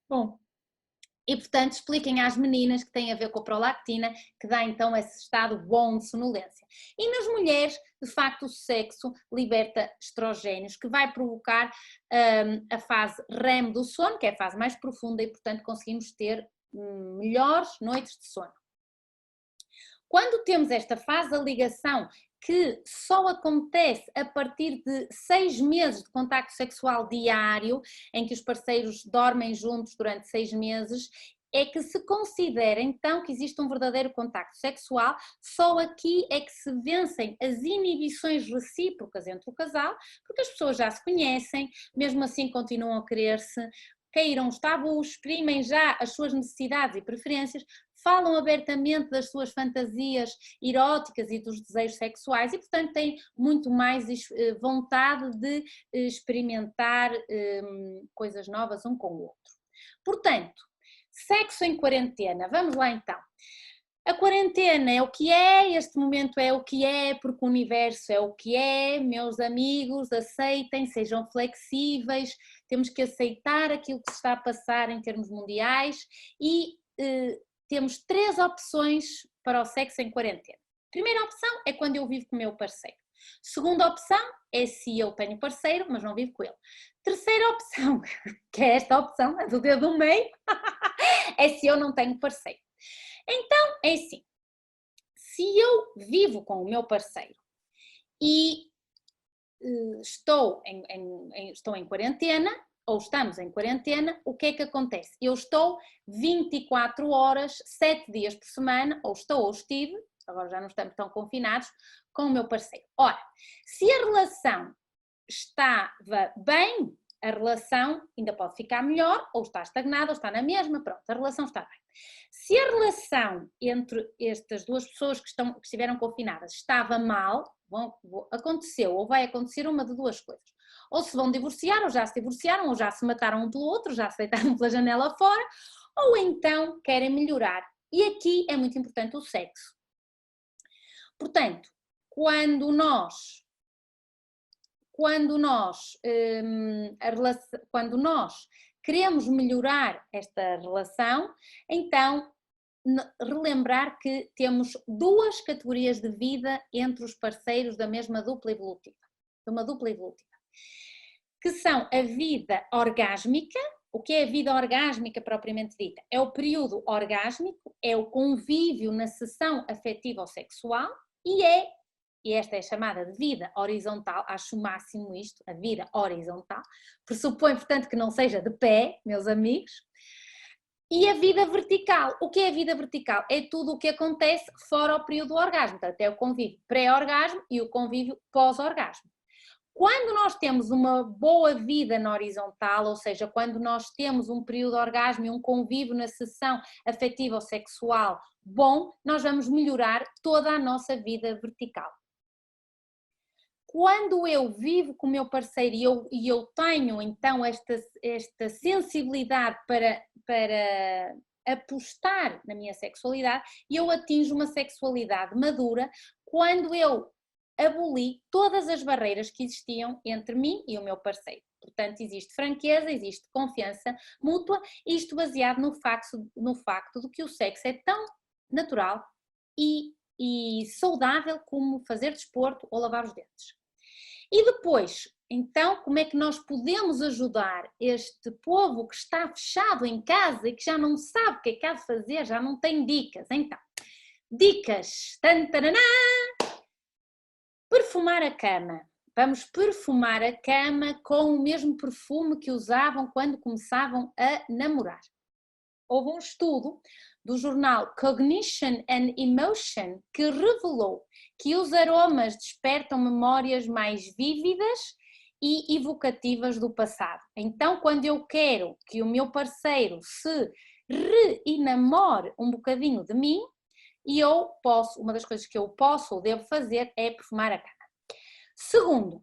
Bom, e portanto expliquem às meninas que tem a ver com a prolactina, que dá então esse estado bom de sonolência. E nas mulheres, de facto, o sexo liberta estrogénios, que vai provocar a fase REM do sono, que é a fase mais profunda, e portanto conseguimos ter melhores noites de sono. Quando temos esta fase da ligação, que só acontece a partir de 6 meses de contacto sexual diário, em que os parceiros dormem juntos durante 6 meses, é que se considera então que existe um verdadeiro contacto sexual. Só aqui é que se vencem as inibições recíprocas entre o casal, porque as pessoas já se conhecem, mesmo assim continuam a querer-se, queiram os tabus, exprimem já as suas necessidades e preferências, falam abertamente das suas fantasias eróticas e dos desejos sexuais, e portanto têm muito mais vontade de experimentar coisas novas um com o outro. Portanto, sexo em quarentena, vamos lá então. A quarentena é o que é, este momento é o que é, porque o universo é o que é, meus amigos, aceitem, sejam flexíveis, temos que aceitar aquilo que se está a passar em termos mundiais, e temos 3 opções para o sexo em quarentena. Primeira opção é quando eu vivo com o meu parceiro. Segunda opção é se eu tenho parceiro, mas não vivo com ele. Terceira opção, que é esta opção, a do dedo do meio, é se eu não tenho parceiro. Então, é assim, se eu vivo com o meu parceiro e estou em quarentena, ou estamos em quarentena, o que é que acontece? Eu estou 24 horas, 7 dias por semana, ou estou ou estive, agora já não estamos tão confinados, com o meu parceiro. Ora, se a relação estava bem, a relação ainda pode ficar melhor, ou está estagnada, ou está na mesma, pronto, a relação está bem. Se a relação entre estas duas pessoas que estiveram confinadas estava mal, aconteceu ou vai acontecer uma de duas coisas. Ou se vão divorciar, ou já se divorciaram, ou já se mataram um pelo outro, já se deitaram pela janela fora, ou então querem melhorar. E aqui é muito importante o sexo. Portanto, quando nós queremos melhorar esta relação, então relembrar que temos 2 categorias de vida entre os parceiros da mesma dupla evolutiva, de uma dupla evolutiva, que são a vida orgásmica. O que é a vida orgásmica propriamente dita? É o período orgásmico, é o convívio na sessão afetiva ou sexual, e esta é chamada de vida horizontal, acho o máximo isto, a vida horizontal, pressupõe, portanto, que não seja de pé, meus amigos. E a vida vertical, o que é a vida vertical? É tudo o que acontece fora o período do orgasmo, portanto é o convívio pré-orgasmo e o convívio pós-orgasmo. Quando nós temos uma boa vida na horizontal, ou seja, quando nós temos um período de orgasmo e um convívio na sessão afetiva ou sexual bom, nós vamos melhorar toda a nossa vida vertical. Quando eu vivo com o meu parceiro e eu tenho então esta sensibilidade para apostar na minha sexualidade, eu atinjo uma sexualidade madura quando eu aboli todas as barreiras que existiam entre mim e o meu parceiro. Portanto, existe franqueza, existe confiança mútua, isto baseado no facto de que o sexo é tão natural e e saudável como fazer desporto ou lavar os dentes. E depois, então, como é que nós podemos ajudar este povo que está fechado em casa e que já não sabe o que é que há de fazer, já não tem dicas? Então, dicas! Tantaraná! Perfumar a cama. Vamos perfumar a cama com o mesmo perfume que usavam quando começavam a namorar. Houve um estudo do jornal Cognition and Emotion que revelou que os aromas despertam memórias mais vívidas e evocativas do passado. Então, quando eu quero que o meu parceiro se re-enamore um bocadinho de mim, uma das coisas que eu posso ou devo fazer é perfumar a cama. Segundo,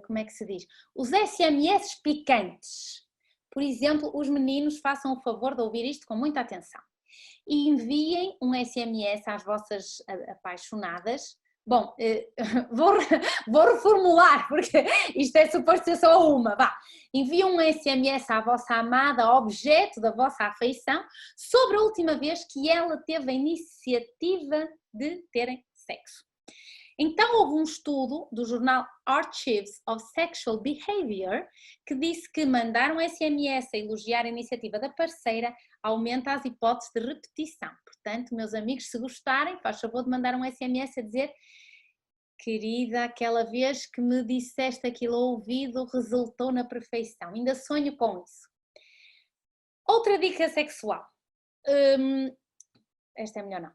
como é que se diz? Os SMS picantes. Por exemplo, os meninos façam o favor de ouvir isto com muita atenção e enviem um SMS às vossas apaixonadas. Bom, vou reformular, porque isto é suposto ser só uma. Vá. Enviem um SMS à vossa amada, objeto da vossa afeição, sobre a última vez que ela teve a iniciativa de terem sexo. Então houve um estudo do jornal Archives of Sexual Behavior que disse que mandar um SMS a elogiar a iniciativa da parceira aumenta as hipóteses de repetição. Portanto, meus amigos, se gostarem, faz favor de mandar um SMS a dizer: querida, aquela vez que me disseste aquilo ao ouvido resultou na perfeição. Ainda sonho com isso. Outra dica sexual. Esta é melhor não.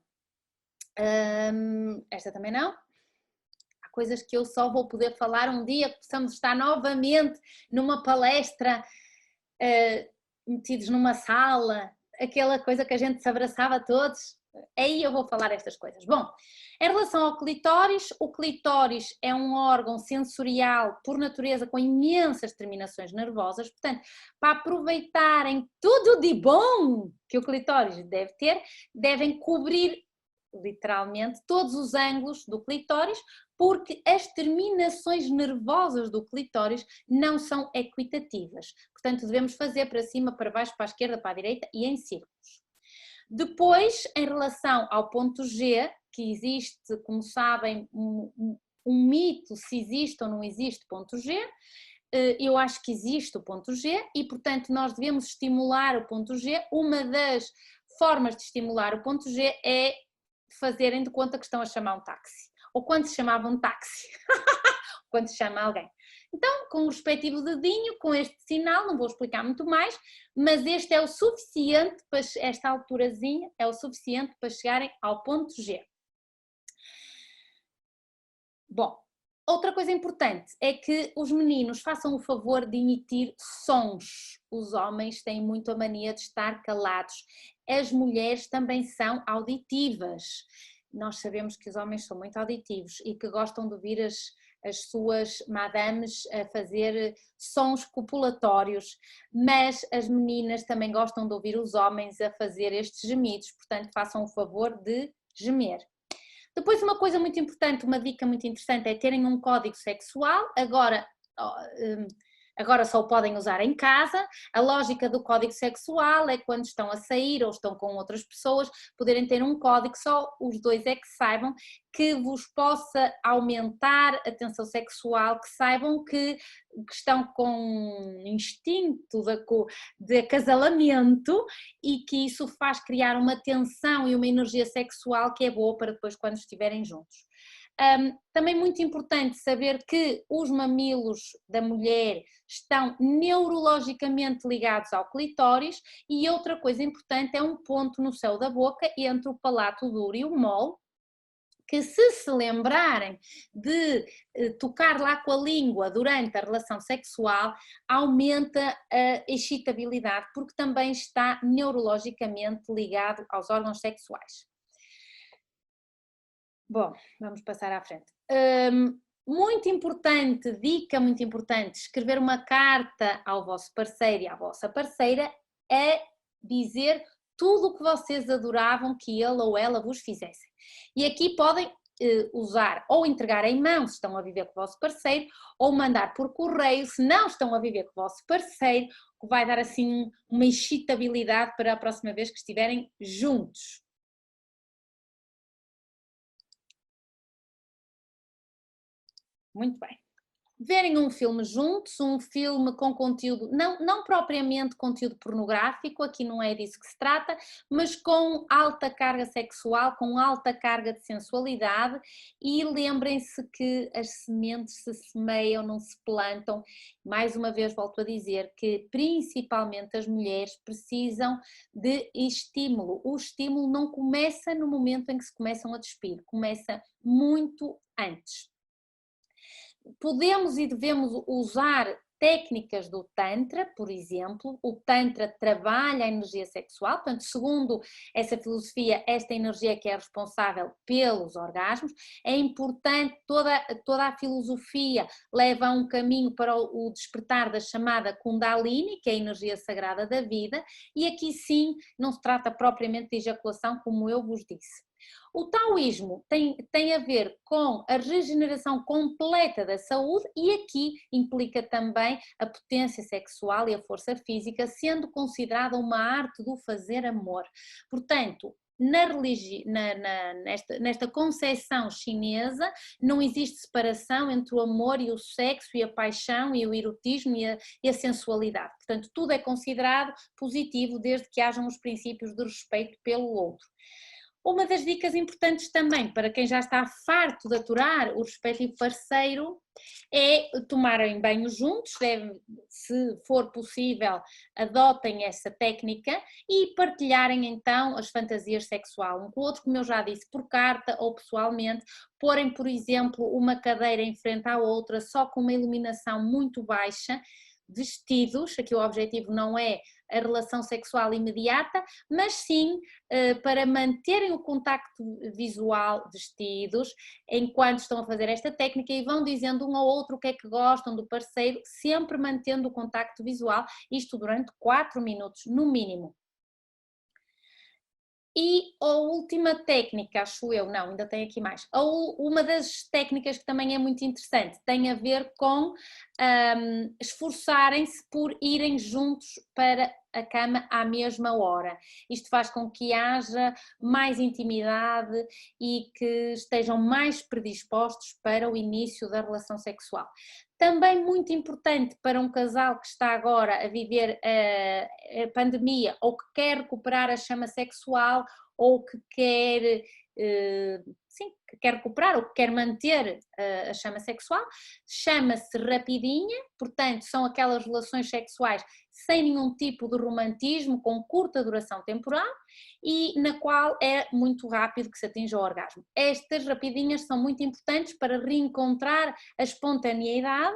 Esta também não. Coisas que eu só vou poder falar um dia que possamos estar novamente numa palestra, metidos numa sala, aquela coisa que a gente se abraçava todos, aí eu vou falar estas coisas. Bom, em relação ao clitóris, o clitóris é um órgão sensorial por natureza com imensas terminações nervosas, portanto, para aproveitarem tudo de bom que o clitóris deve ter, devem cobrir literalmente todos os ângulos do clitóris, porque as terminações nervosas do clitóris não são equitativas. Portanto, devemos fazer para cima, para baixo, para a esquerda, para a direita e em círculos. Depois, em relação ao ponto G, que existe, como sabem, um mito se existe ou não existe ponto G, eu acho que existe o ponto G e, portanto, nós devemos estimular o ponto G. Uma das formas de estimular o ponto G é fazerem de conta que estão a chamar um táxi. Ou quando se chamava um táxi. Quando se chama alguém. Então, com o respectivo dedinho, com este sinal, não vou explicar muito mais, mas este é o suficiente, esta alturazinha é o suficiente para chegarem ao ponto G. Bom, outra coisa importante é que os meninos façam o favor de emitir sons. Os homens têm muito a mania de estar calados. As mulheres também são auditivas. Nós sabemos que os homens são muito auditivos e que gostam de ouvir as suas madames a fazer sons copulatórios, mas as meninas também gostam de ouvir os homens a fazer estes gemidos, portanto façam o favor de gemer. Depois uma coisa muito importante, uma dica muito interessante é terem um código sexual. Agora só o podem usar em casa. A lógica do código sexual é quando estão a sair ou estão com outras pessoas, poderem ter um código, só os dois é que saibam, que vos possa aumentar a tensão sexual, que saibam que estão com instinto de acasalamento e que isso faz criar uma tensão e uma energia sexual que é boa para depois quando estiverem juntos. Também muito importante saber que os mamilos da mulher estão neurologicamente ligados ao clitóris e outra coisa importante é um ponto no céu da boca entre o palato duro e o mole, que se lembrarem de tocar lá com a língua durante a relação sexual, aumenta a excitabilidade, porque também está neurologicamente ligado aos órgãos sexuais. Bom, vamos passar à frente. Muito importante, dica muito importante, escrever uma carta ao vosso parceiro e à vossa parceira é dizer tudo o que vocês adoravam que ele ou ela vos fizessem. E aqui podem usar ou entregar em mão se estão a viver com o vosso parceiro, ou mandar por correio se não estão a viver com o vosso parceiro, que vai dar assim uma excitabilidade para a próxima vez que estiverem juntos. Muito bem. Verem um filme juntos, um filme com conteúdo, não propriamente conteúdo pornográfico, aqui não é disso que se trata, mas com alta carga sexual, com alta carga de sensualidade, e lembrem-se que as sementes se semeiam, não se plantam. Mais uma vez volto a dizer que principalmente as mulheres precisam de estímulo. O estímulo não começa no momento em que se começam a despir, começa muito antes. Podemos e devemos usar técnicas do Tantra, por exemplo. O Tantra trabalha a energia sexual, portanto, segundo essa filosofia, esta energia que é responsável pelos orgasmos. É importante, toda a filosofia leva a um caminho para o despertar da chamada Kundalini, que é a energia sagrada da vida, e aqui sim não se trata propriamente de ejaculação, como eu vos disse. O taoísmo tem a ver com a regeneração completa da saúde e aqui implica também a potência sexual e a força física, sendo considerada uma arte do fazer amor. Portanto, nesta concepção chinesa não existe separação entre o amor e o sexo e a paixão e o erotismo e a sensualidade. Portanto, tudo é considerado positivo desde que hajam os princípios de respeito pelo outro. Uma das dicas importantes também para quem já está farto de aturar o respectivo parceiro é tomarem banho juntos, se for possível, adotem essa técnica e partilharem então as fantasias sexuais um com o outro, como eu já disse, por carta ou pessoalmente, porem, por exemplo, uma cadeira em frente à outra, só com uma iluminação muito baixa, vestidos, aqui o objetivo não é a relação sexual imediata, mas sim para manterem o contacto visual vestidos, enquanto estão a fazer esta técnica e vão dizendo um ao outro o que é que gostam do parceiro, sempre mantendo o contacto visual, isto durante 4 minutos no mínimo. E a última técnica, acho eu, não, ainda tem aqui mais. Uma das técnicas que também é muito interessante tem a ver com esforçarem-se por irem juntos para a cama à mesma hora. Isto faz com que haja mais intimidade e que estejam mais predispostos para o início da relação sexual. Também muito importante para um casal que está agora a viver a pandemia ou que quer recuperar a chama sexual ou que quer, que quer recuperar ou que quer manter a chama sexual, chama-se rapidinha, portanto são aquelas relações sexuais sem nenhum tipo de romantismo, com curta duração temporal e na qual é muito rápido que se atinja o orgasmo. Estas rapidinhas são muito importantes para reencontrar a espontaneidade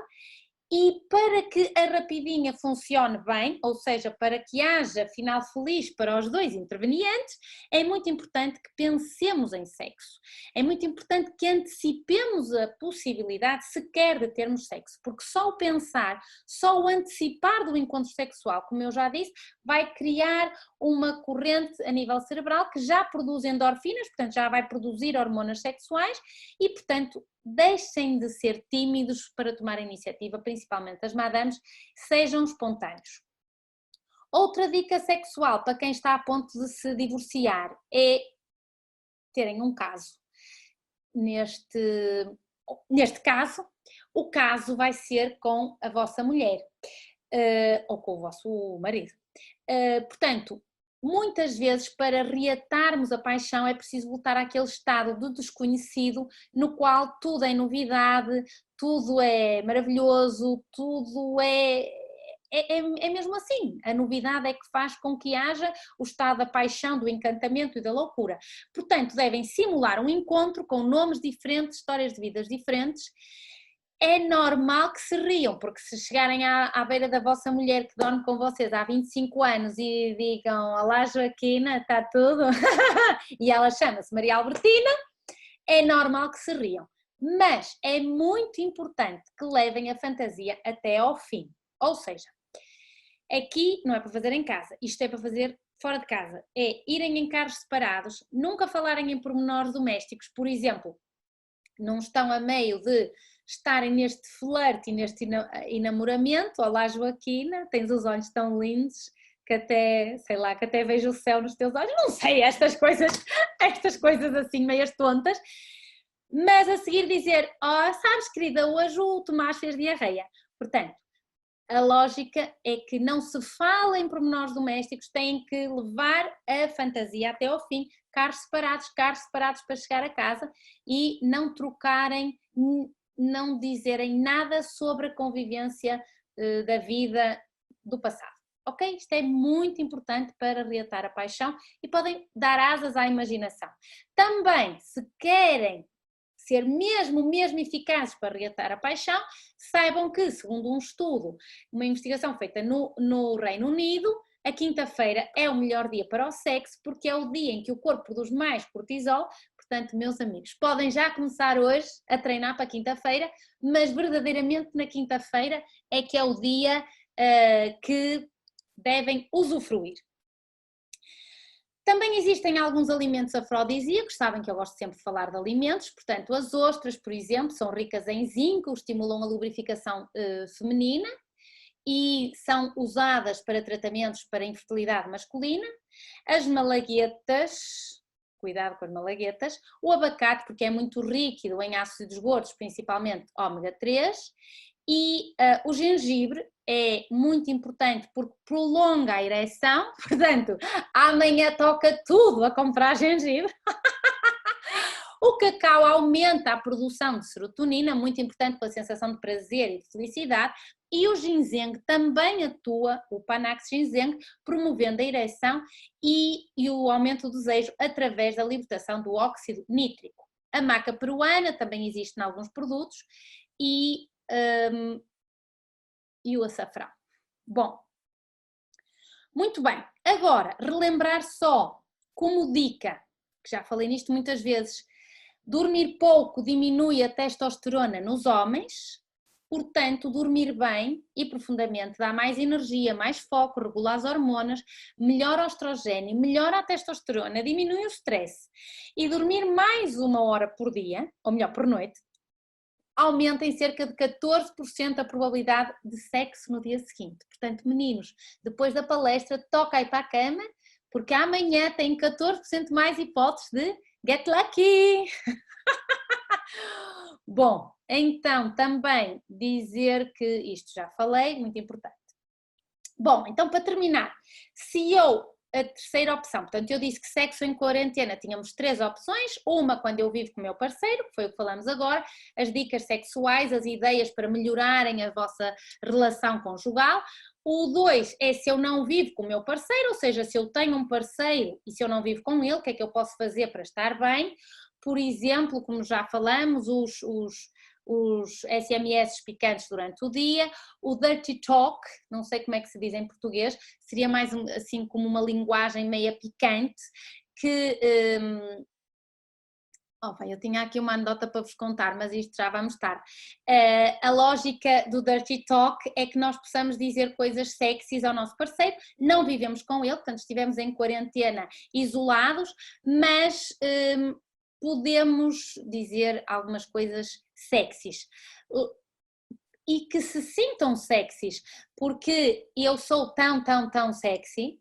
e para que a rapidinha funcione bem, ou seja, para que haja final feliz para os dois intervenientes, é muito importante que pensemos em sexo. É muito importante que antecipemos a possibilidade sequer de termos sexo, porque só o pensar, só o antecipar do encontro sexual, como eu já disse, vai criar uma corrente a nível cerebral que já produz endorfinas, portanto já vai produzir hormonas sexuais e, portanto, deixem de ser tímidos para tomar a iniciativa, principalmente as madames, sejam espontâneos. Outra dica sexual para quem está a ponto de se divorciar é terem um caso. Neste caso, o caso vai ser com a vossa mulher ou com o vosso marido. Portanto, muitas vezes para reatarmos a paixão é preciso voltar àquele estado de desconhecido no qual tudo é novidade, tudo é maravilhoso, tudo é mesmo assim. A novidade é que faz com que haja o estado da paixão, do encantamento e da loucura. Portanto, devem simular um encontro com nomes diferentes, histórias de vidas diferentes. É normal que se riam, porque se chegarem à beira da vossa mulher que dorme com vocês há 25 anos e digam: olá Joaquina, está tudo? E ela chama-se Maria Albertina, é normal que se riam. Mas é muito importante que levem a fantasia até ao fim. Ou seja, aqui não é para fazer em casa, isto é para fazer fora de casa. É irem em carros separados, nunca falarem em pormenores domésticos, por exemplo, não estão a meio de estarem neste flerte e neste enamoramento. Olá, Joaquina, tens os olhos tão lindos que até, sei lá, que até vejo o céu nos teus olhos, não sei, estas coisas assim meias tontas, mas a seguir dizer, oh, sabes querida, hoje o Tomás fez diarreia. Portanto, a lógica é que não se fala em pormenores domésticos, têm que levar a fantasia até ao fim, carros separados para chegar a casa e não trocarem, não dizerem nada sobre a convivência da vida do passado. Ok? Isto é muito importante para reatar a paixão e podem dar asas à imaginação. Também, se querem ser mesmo eficazes para reatar a paixão, saibam que, segundo um estudo, uma investigação feita no Reino Unido, a quinta-feira é o melhor dia para o sexo, porque é o dia em que o corpo produz mais cortisol. Portanto, meus amigos, podem já começar hoje a treinar para quinta-feira, mas verdadeiramente na quinta-feira é que é o dia que devem usufruir. Também existem alguns alimentos afrodisíacos, sabem que eu gosto sempre de falar de alimentos, portanto as ostras, por exemplo, são ricas em zinco, estimulam a lubrificação feminina e são usadas para tratamentos para infertilidade masculina. As malaguetas, cuidado com as malaguetas, o abacate, porque é muito rico em ácidos gordos, principalmente ômega 3, e o gengibre é muito importante porque prolonga a ereção, portanto, amanhã toca tudo a comprar gengibre. O cacau aumenta a produção de serotonina, muito importante para a sensação de prazer e de felicidade, e o ginseng também atua, o Panax ginseng, promovendo a ereção e o aumento do desejo através da libertação do óxido nítrico. A maca peruana também existe em alguns produtos e o açafrão. Bom, muito bem. Agora, relembrar só como dica, que já falei nisto muitas vezes, dormir pouco diminui a testosterona nos homens, portanto, dormir bem e profundamente dá mais energia, mais foco, regula as hormonas, melhora o estrogênio, melhora a testosterona, diminui o stress. E dormir mais 1 hora por dia, ou melhor, por noite, aumenta em cerca de 14% a probabilidade de sexo no dia seguinte. Portanto, meninos, depois da palestra, toca aí para a cama, porque amanhã tem 14% mais hipóteses de get lucky! Bom, então também dizer que isto já falei, muito importante. Bom, então para terminar, a terceira opção, portanto eu disse que sexo em quarentena tínhamos 3 opções, uma quando eu vivo com o meu parceiro, que foi o que falamos agora, as dicas sexuais, as ideias para melhorarem a vossa relação conjugal. O 2 é se eu não vivo com o meu parceiro, ou seja, se eu tenho um parceiro e se eu não vivo com ele, o que é que eu posso fazer para estar bem? Por exemplo, como já falamos, os SMS picantes durante o dia, o dirty talk, não sei como é que se diz em português, seria mais assim como uma linguagem meia picante, que... eu tinha aqui uma anedota para vos contar, mas isto já vamos estar. A lógica do dirty talk é que nós possamos dizer coisas sexys ao nosso parceiro, não vivemos com ele, portanto estivemos em quarentena isolados, mas podemos dizer algumas coisas sexys. E que se sintam sexys, porque eu sou tão sexy,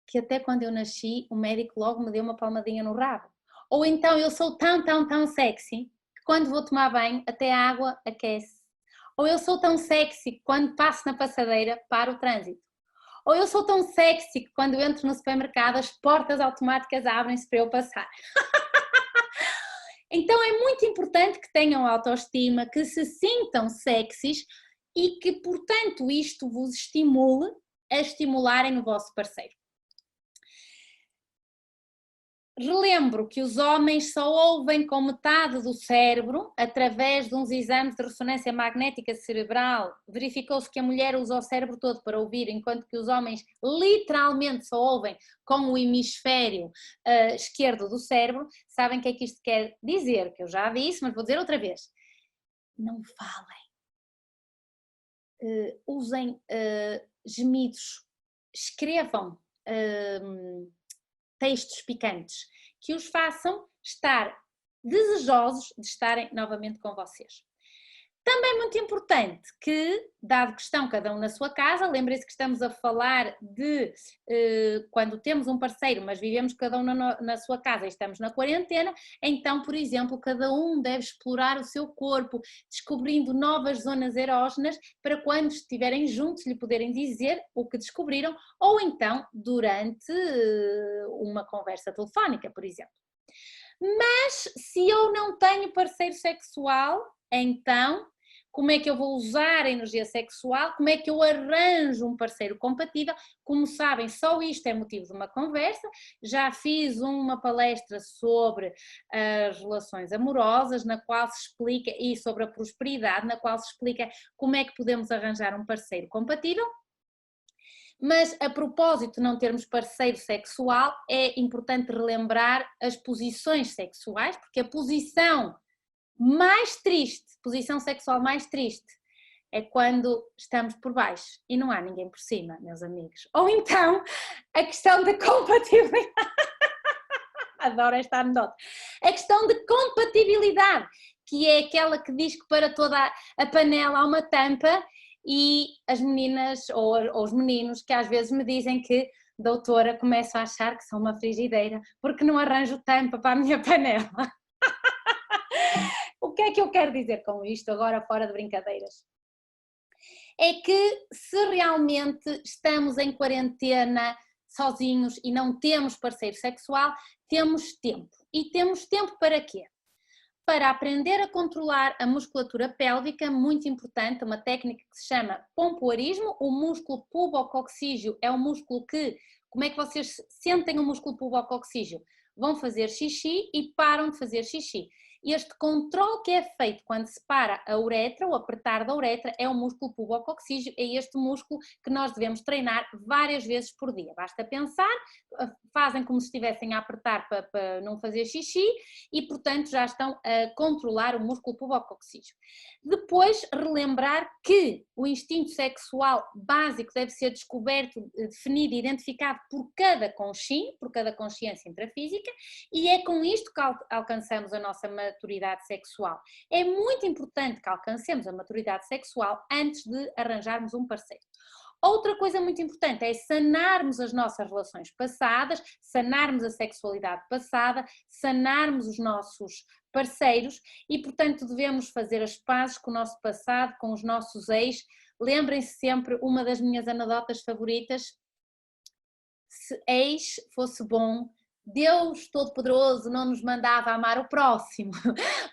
que até quando eu nasci o médico logo me deu uma palmadinha no rabo. Ou então eu sou tão sexy, que quando vou tomar banho até a água aquece. Ou eu sou tão sexy que quando passo na passadeira para o trânsito. Ou eu sou tão sexy que quando entro no supermercado as portas automáticas abrem-se para eu passar. Então é muito importante que tenham autoestima, que se sintam sexys e que, portanto, isto vos estimule a estimularem o vosso parceiro. Relembro que os homens só ouvem com metade do cérebro, através de uns exames de ressonância magnética cerebral, verificou-se que a mulher usa o cérebro todo para ouvir, enquanto que os homens literalmente só ouvem com o hemisfério esquerdo do cérebro. Sabem o que é que isto quer dizer? Que eu já disse, mas vou dizer outra vez. Não falem. Usem gemidos, escrevam textos picantes que os façam estar desejosos de estarem novamente com vocês. Também é muito importante que, dado que estão cada um na sua casa, lembrem-se que estamos a falar de quando temos um parceiro, mas vivemos cada um na sua casa e estamos na quarentena, então, por exemplo, cada um deve explorar o seu corpo, descobrindo novas zonas erógenas para quando estiverem juntos lhe poderem dizer o que descobriram, ou então durante uma conversa telefónica, por exemplo. Mas se eu não tenho parceiro sexual, então como é que eu vou usar a energia sexual, como é que eu arranjo um parceiro compatível? Como sabem, só isto é motivo de uma conversa. Já fiz uma palestra sobre as relações amorosas, na qual se explica, e sobre a prosperidade, na qual se explica como é que podemos arranjar um parceiro compatível. Mas a propósito de não termos parceiro sexual, é importante relembrar as posições sexuais, porque a posição mais triste, posição sexual mais triste, é quando estamos por baixo e não há ninguém por cima, meus amigos. Ou então, a questão da compatibilidade. Adoro esta anedota. A questão de compatibilidade, que é aquela que diz que para toda a panela há uma tampa, e as meninas ou os meninos que às vezes me dizem que, doutora, começo a achar que sou uma frigideira porque não arranjo tampa para a minha panela. O que é que eu quero dizer com isto, agora fora de brincadeiras? É que se realmente estamos em quarentena sozinhos e não temos parceiro sexual, temos tempo. E temos tempo para quê? Para aprender a controlar a musculatura pélvica, muito importante, uma técnica que se chama pompoarismo. O músculo pubococcígeo é um músculo que, como é que vocês sentem o músculo pubococcígeo? Vão fazer xixi e param de fazer xixi. Este controle que é feito quando se para a uretra, o apertar da uretra, é o músculo pubococcígeo, é este músculo que nós devemos treinar várias vezes por dia. Basta pensar, fazem como se estivessem a apertar para não fazer xixi e, portanto, já estão a controlar o músculo pubococcígeo. Depois, relembrar que o instinto sexual básico deve ser descoberto, definido e identificado por cada conchinho, por cada consciência intrafísica, e é com isto que alcançamos a nossa maturidade sexual. É muito importante que alcancemos a maturidade sexual antes de arranjarmos um parceiro. Outra coisa muito importante é sanarmos as nossas relações passadas, sanarmos a sexualidade passada, sanarmos os nossos parceiros e, portanto, devemos fazer as pazes com o nosso passado, com os nossos ex. Lembrem-se sempre, uma das minhas anedotas favoritas: se ex fosse bom, Deus Todo-Poderoso não nos mandava amar o próximo.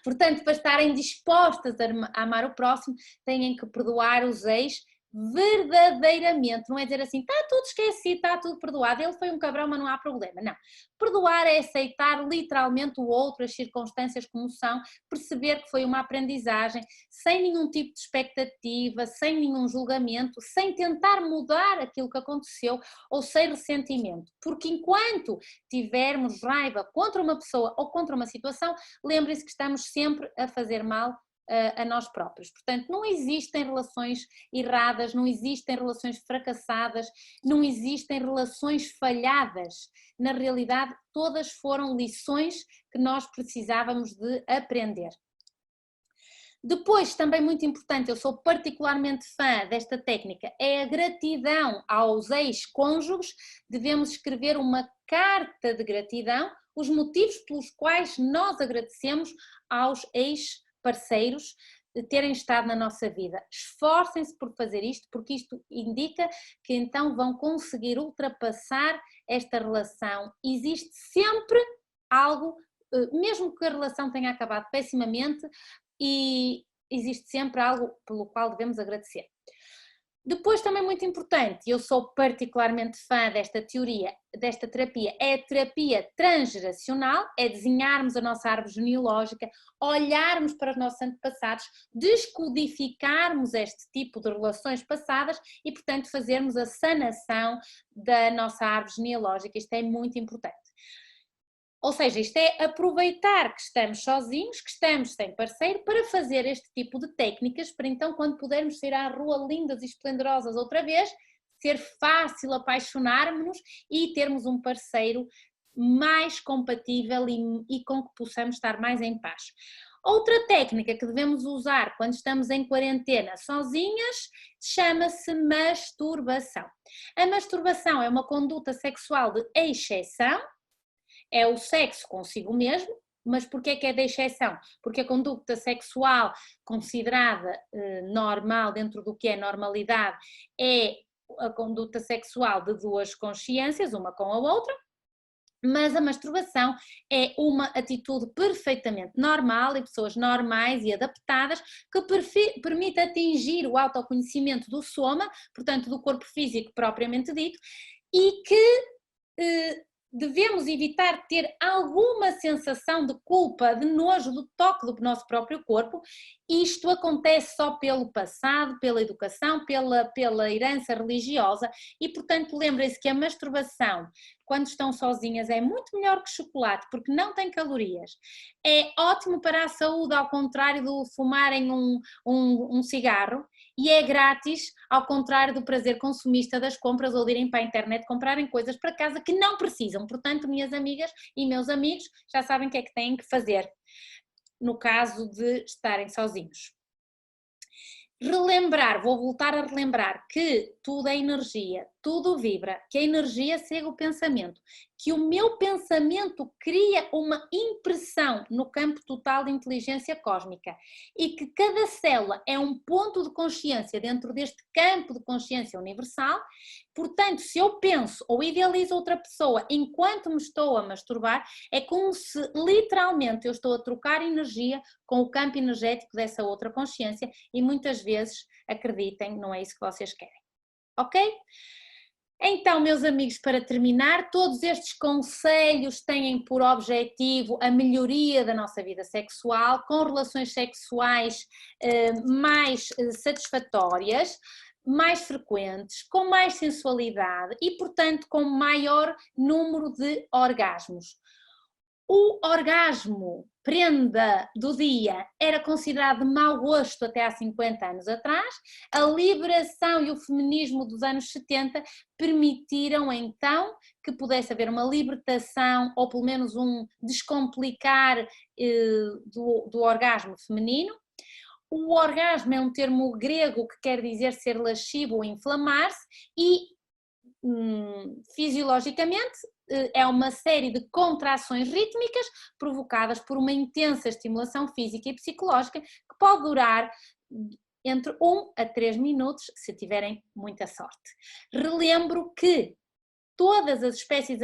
Portanto, para estarem dispostas a amar o próximo, têm que perdoar os ex verdadeiramente. Não é dizer assim, está tudo esquecido, está tudo perdoado, ele foi um cabrão, mas não há problema. Não. Perdoar é aceitar literalmente o outro, as circunstâncias como são, perceber que foi uma aprendizagem, sem nenhum tipo de expectativa, sem nenhum julgamento, sem tentar mudar aquilo que aconteceu ou sem ressentimento. Porque enquanto tivermos raiva contra uma pessoa ou contra uma situação, lembrem-se que estamos sempre a fazer mal a nós próprios. Portanto, não existem relações erradas, não existem relações fracassadas, não existem relações falhadas. Na realidade, todas foram lições que nós precisávamos de aprender. Depois, também muito importante, eu sou particularmente fã desta técnica, é a gratidão aos ex-cônjuges. Devemos escrever uma carta de gratidão, os motivos pelos quais nós agradecemos aos ex-parceiros de terem estado na nossa vida. Esforcem-se por fazer isto, porque isto indica que então vão conseguir ultrapassar esta relação. Existe sempre algo, mesmo que a relação tenha acabado pessimamente, e existe sempre algo pelo qual devemos agradecer. Depois, também muito importante, eu sou particularmente fã desta teoria, desta terapia, é a terapia transgeracional, é desenharmos a nossa árvore genealógica, olharmos para os nossos antepassados, descodificarmos este tipo de relações passadas e, portanto, fazermos a sanação da nossa árvore genealógica. Isto é muito importante. Ou seja, isto é aproveitar que estamos sozinhos, que estamos sem parceiro, para fazer este tipo de técnicas, para então, quando pudermos sair à rua lindas e esplendorosas outra vez, ser fácil apaixonarmos-nos e termos um parceiro mais compatível e com que possamos estar mais em paz. Outra técnica que devemos usar quando estamos em quarentena sozinhas chama-se masturbação. A masturbação é uma conduta sexual de exceção, é o sexo consigo mesmo, mas porquê que é de exceção? Porque a conduta sexual considerada normal, dentro do que é normalidade, é a conduta sexual de duas consciências, uma com a outra, mas a masturbação é uma atitude perfeitamente normal e pessoas normais e adaptadas que permite atingir o autoconhecimento do soma, portanto do corpo físico propriamente dito, e que devemos evitar ter alguma sensação de culpa, de nojo, do toque do nosso próprio corpo. Isto acontece só pelo passado, pela educação, pela herança religiosa e, portanto, lembrem-se que a masturbação, quando estão sozinhas, é muito melhor que chocolate, porque não tem calorias. É ótimo para a saúde, ao contrário do fumarem um cigarro, e é grátis, ao contrário do prazer consumista das compras ou de irem para a internet comprarem coisas para casa que não precisam. Portanto, minhas amigas e meus amigos já sabem o que é que têm que fazer no caso de estarem sozinhos. Relembrar, vou voltar a relembrar que tudo é energia, tudo vibra, que a energia segue o pensamento, que o meu pensamento cria uma impressão no campo total de inteligência cósmica e que cada célula é um ponto de consciência dentro deste campo de consciência universal. Portanto, se eu penso ou idealizo outra pessoa enquanto me estou a masturbar, é como se literalmente eu estou a trocar energia com o campo energético dessa outra consciência e muitas vezes, acreditem, não é isso que vocês querem. Ok? Então, meus amigos, para terminar, todos estes conselhos têm por objetivo a melhoria da nossa vida sexual, com relações sexuais mais satisfatórias, mais frequentes, com mais sensualidade e, portanto, com maior número de orgasmos. O orgasmo, prenda do dia, era considerado de mau gosto até há 50 anos atrás. A liberação e o feminismo dos anos 70 permitiram então que pudesse haver uma libertação ou pelo menos um descomplicar do orgasmo feminino. O orgasmo é um termo grego que quer dizer ser lascivo ou inflamar-se e fisiologicamente é uma série de contrações rítmicas provocadas por uma intensa estimulação física e psicológica que pode durar entre 1 a 3 minutos, se tiverem muita sorte. Relembro que todas as espécies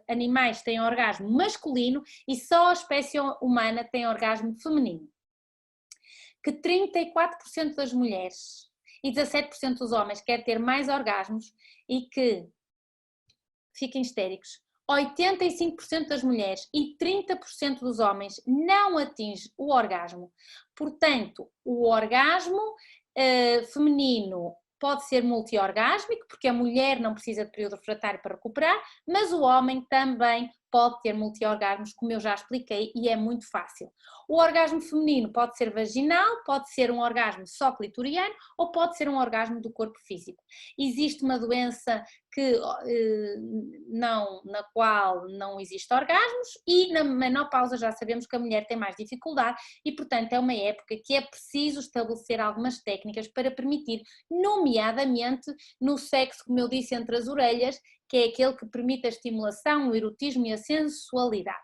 animais têm orgasmo masculino e só a espécie humana tem orgasmo feminino. Que 34% das mulheres e 17% dos homens quer ter mais orgasmos e que, fiquem histéricos, 85% das mulheres e 30% dos homens não atinge o orgasmo. Portanto, o orgasmo feminino pode ser multiorgásmico, porque a mulher não precisa de período refratário para recuperar, mas o homem também pode ter multiorgasmos, como eu já expliquei, e é muito fácil. O orgasmo feminino pode ser vaginal, pode ser um orgasmo só clitoriano ou pode ser um orgasmo do corpo físico. Existe uma doença na qual não existe orgasmos e na menopausa já sabemos que a mulher tem mais dificuldade e, portanto, é uma época que é preciso estabelecer algumas técnicas para permitir, nomeadamente no sexo, como eu disse, entre as orelhas, que é aquele que permite a estimulação, o erotismo e a sensualidade.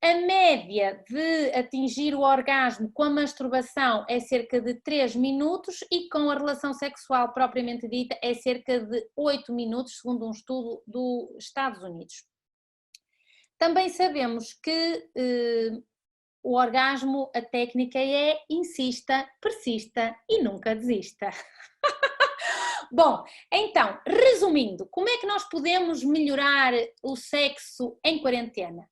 A média de atingir o orgasmo com a masturbação é cerca de 3 minutos e com a relação sexual propriamente dita é cerca de 8 minutos, segundo um estudo dos Estados Unidos. Também sabemos que o orgasmo, a técnica é insista, persista e nunca desista. Bom, então, resumindo, como é que nós podemos melhorar o sexo em quarentena?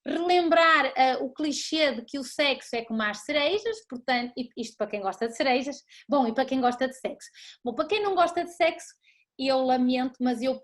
Relembrar o clichê de que o sexo é como as cerejas, portanto, isto para quem gosta de cerejas, bom, e para quem gosta de sexo. Bom, para quem não gosta de sexo, eu lamento, mas eu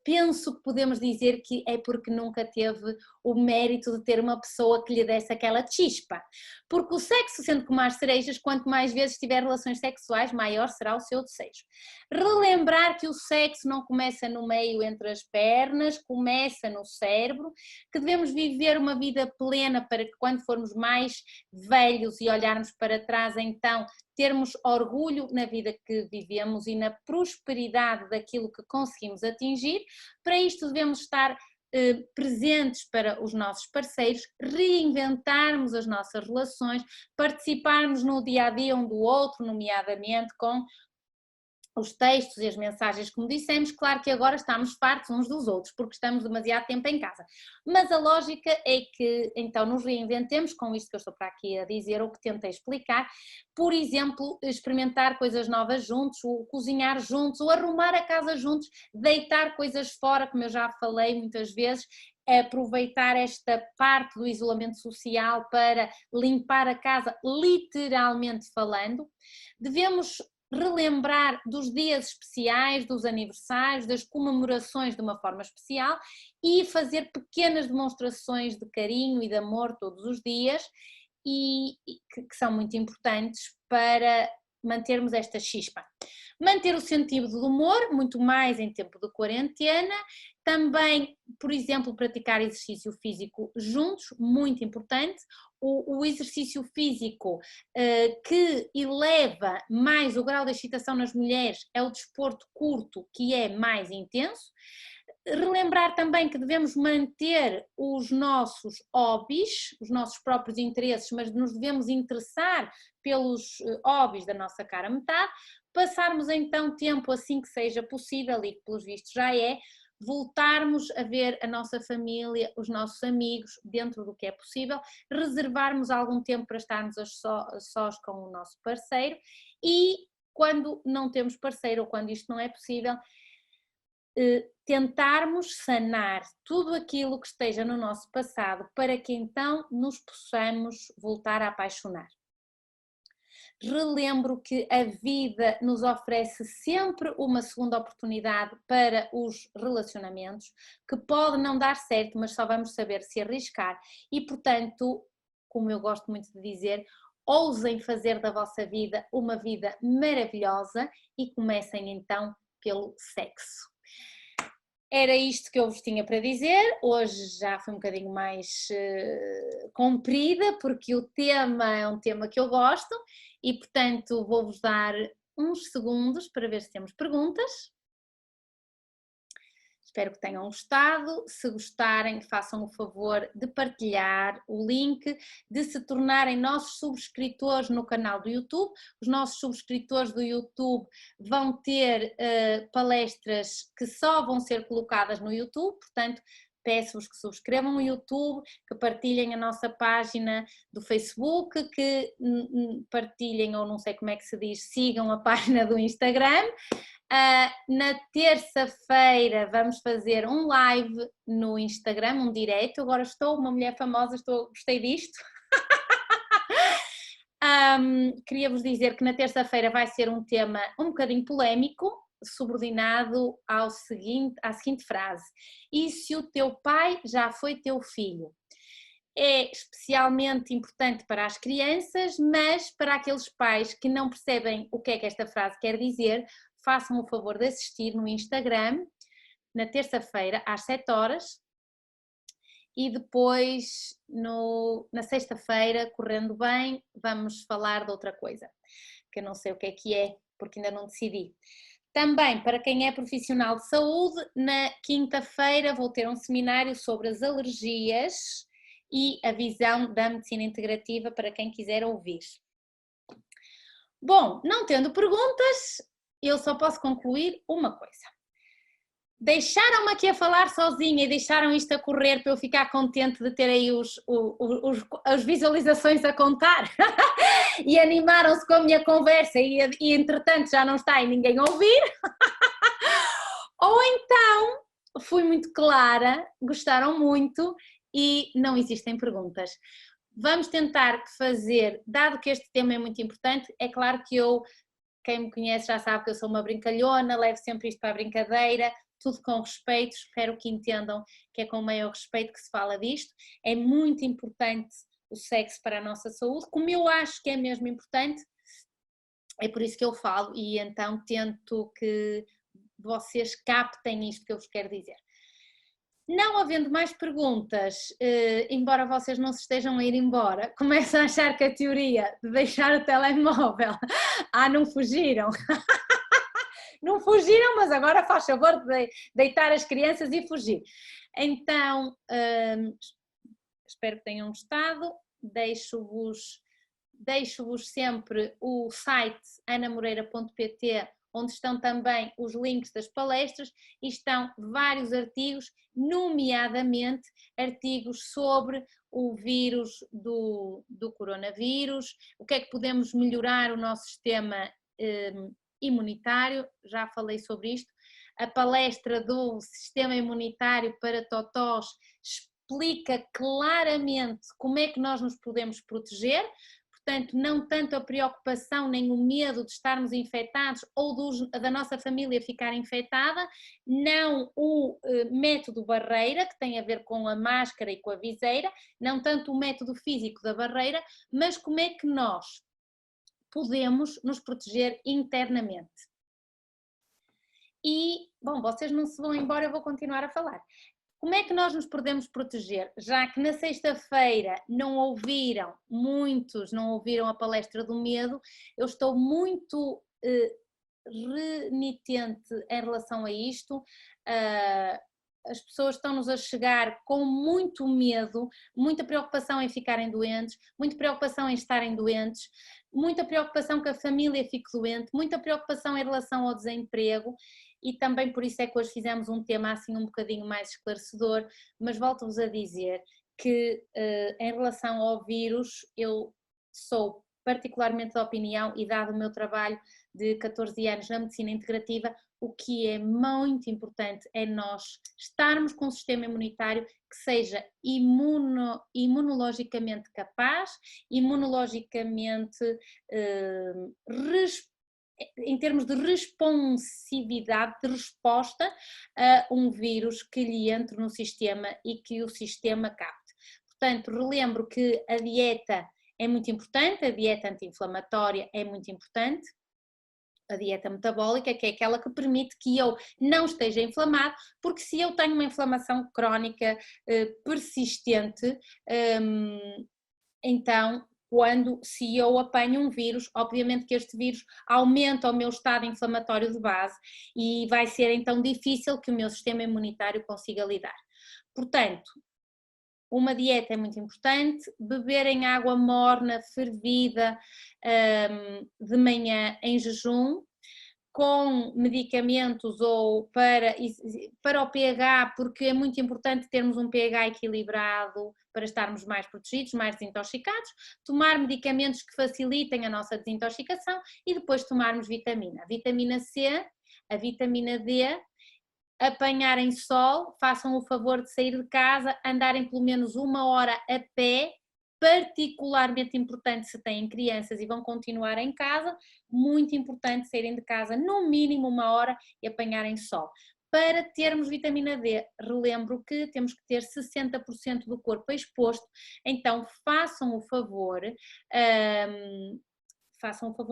penso que podemos dizer que é porque nunca teve o mérito de ter uma pessoa que lhe desse aquela chispa. Porque o sexo, sendo como as cerejas, quanto mais vezes tiver relações sexuais, maior será o seu desejo. Relembrar que o sexo não começa no meio entre as pernas, começa no cérebro, que devemos viver uma vida plena para que quando formos mais velhos e olharmos para trás, então termos orgulho na vida que vivemos e na prosperidade daquilo que conseguimos atingir. Para isto devemos estar presentes para os nossos parceiros, reinventarmos as nossas relações, participarmos no dia a dia um do outro, nomeadamente com os textos e as mensagens, como dissemos. Claro que agora estamos fartos uns dos outros, porque estamos demasiado tempo em casa. Mas a lógica é que, então, nos reinventemos com isto que eu estou para aqui a dizer, ou que tentei explicar. Por exemplo, experimentar coisas novas juntos, ou cozinhar juntos, ou arrumar a casa juntos, deitar coisas fora, como eu já falei muitas vezes, aproveitar esta parte do isolamento social para limpar a casa, literalmente falando. Devemos relembrar dos dias especiais, dos aniversários, das comemorações de uma forma especial e fazer pequenas demonstrações de carinho e de amor todos os dias e que são muito importantes para mantermos esta chispa. Manter o sentido do humor, muito mais em tempo de quarentena. Também, por exemplo, praticar exercício físico juntos, muito importante. O exercício físico que eleva mais o grau de excitação nas mulheres é o desporto curto, que é mais intenso. Relembrar também que devemos manter os nossos hobbies, os nossos próprios interesses, mas nos devemos interessar pelos hobbies da nossa cara metade. Passarmos então tempo assim que seja possível, e que pelos vistos já é, voltarmos a ver a nossa família, os nossos amigos, dentro do que é possível, reservarmos algum tempo para estarmos a sós com o nosso parceiro e, quando não temos parceiro ou quando isto não é possível, tentarmos sanar tudo aquilo que esteja no nosso passado para que então nos possamos voltar a apaixonar. Relembro que a vida nos oferece sempre uma segunda oportunidade para os relacionamentos, que pode não dar certo, mas só vamos saber se arriscar e, portanto, como eu gosto muito de dizer, ousem fazer da vossa vida uma vida maravilhosa e comecem então pelo sexo. Era isto que eu vos tinha para dizer. Hoje já foi um bocadinho mais comprida, porque o tema é um tema que eu gosto e, portanto, vou-vos dar uns segundos para ver se temos perguntas. Espero que tenham gostado. Se gostarem, façam o favor de partilhar o link, de se tornarem nossos subscritores no canal do YouTube. Os nossos subscritores do YouTube vão ter palestras que só vão ser colocadas no YouTube, portanto, peço-vos que subscrevam o YouTube, que partilhem a nossa página do Facebook, que partilhem, ou não sei como é que se diz, sigam a página do Instagram. Na terça-feira vamos fazer um live no Instagram, um direto. Agora estou uma mulher famosa, gostei disto. Queria-vos dizer que na terça-feira vai ser um tema um bocadinho polémico, subordinado à seguinte frase: e se o teu pai já foi teu filho? É especialmente importante para as crianças, mas para aqueles pais que não percebem o que é que esta frase quer dizer, façam o favor de assistir no Instagram, na terça-feira, às 7 horas, e depois, na sexta-feira, correndo bem, vamos falar de outra coisa, que eu não sei o que é, porque ainda não decidi. Também, para quem é profissional de saúde, na quinta-feira vou ter um seminário sobre as alergias e a visão da medicina integrativa para quem quiser ouvir. Bom, não tendo perguntas, eu só posso concluir uma coisa. Deixaram-me aqui a falar sozinha e deixaram isto a correr para eu ficar contente de ter aí as visualizações a contar e animaram-se com a minha conversa e entretanto já não está e ninguém ouvir. Ou então fui muito clara, gostaram muito e não existem perguntas. Vamos tentar fazer, dado que este tema é muito importante, é claro que quem me conhece já sabe que eu sou uma brincalhona, levo sempre isto para a brincadeira, tudo com respeito, espero que entendam que é com o maior respeito que se fala disto. É muito importante o sexo para a nossa saúde, como eu acho que é mesmo importante, é por isso que eu falo e então tento que vocês captem isto que eu vos quero dizer. Não havendo mais perguntas, embora vocês não se estejam a ir embora, começo a achar que a teoria de deixar o telemóvel, não fugiram. Não fugiram, mas agora faz favor de deitar as crianças e fugir. Então, espero que tenham gostado, deixo-vos sempre o site anamoreira.pt, onde estão também os links das palestras e estão vários artigos, nomeadamente artigos sobre o vírus do coronavírus, o que é que podemos melhorar o nosso sistema imunitário, já falei sobre isto. A palestra do sistema imunitário para totós explica claramente como é que nós nos podemos proteger. Portanto, não tanto a preocupação nem o medo de estarmos infectados ou da nossa família ficar infectada, não o método barreira, que tem a ver com a máscara e com a viseira, não tanto o método físico da barreira, mas como é que nós podemos nos proteger internamente. E, bom, vocês não se vão embora, eu vou continuar a falar. Como é que nós nos podemos proteger? Já que na sexta-feira muitos não ouviram a palestra do medo, eu estou muito renitente em relação a isto. As pessoas estão-nos a chegar com muito medo, muita preocupação em ficarem doentes, muita preocupação em estarem doentes, muita preocupação que a família fique doente, muita preocupação em relação ao desemprego. E também por isso é que hoje fizemos um tema assim um bocadinho mais esclarecedor, mas volto-vos a dizer que em relação ao vírus eu sou particularmente da opinião, e dado o meu trabalho de 14 anos na medicina integrativa, o que é muito importante é nós estarmos com um sistema imunitário que seja imunologicamente capaz, imunologicamente em termos de responsividade, de resposta a um vírus que lhe entre no sistema e que o sistema capte. Portanto, relembro que a dieta é muito importante, a dieta anti-inflamatória é muito importante, a dieta metabólica, que é aquela que permite que eu não esteja inflamado, porque se eu tenho uma inflamação crónica persistente, então se eu apanho um vírus, obviamente que este vírus aumenta o meu estado inflamatório de base e vai ser então difícil que o meu sistema imunitário consiga lidar. Portanto, uma dieta é muito importante, beberem água morna, fervida, de manhã em jejum, com medicamentos ou para o pH, porque é muito importante termos um pH equilibrado para estarmos mais protegidos, mais desintoxicados, tomar medicamentos que facilitem a nossa desintoxicação e depois tomarmos vitamina. A vitamina C, a vitamina D, apanharem sol, façam o favor de sair de casa, andarem pelo menos 1 hora a pé, particularmente importante se têm crianças e vão continuar em casa, muito importante saírem de casa no mínimo 1 hora e apanharem sol. Para termos vitamina D, relembro que temos que ter 60% do corpo exposto, então façam o favor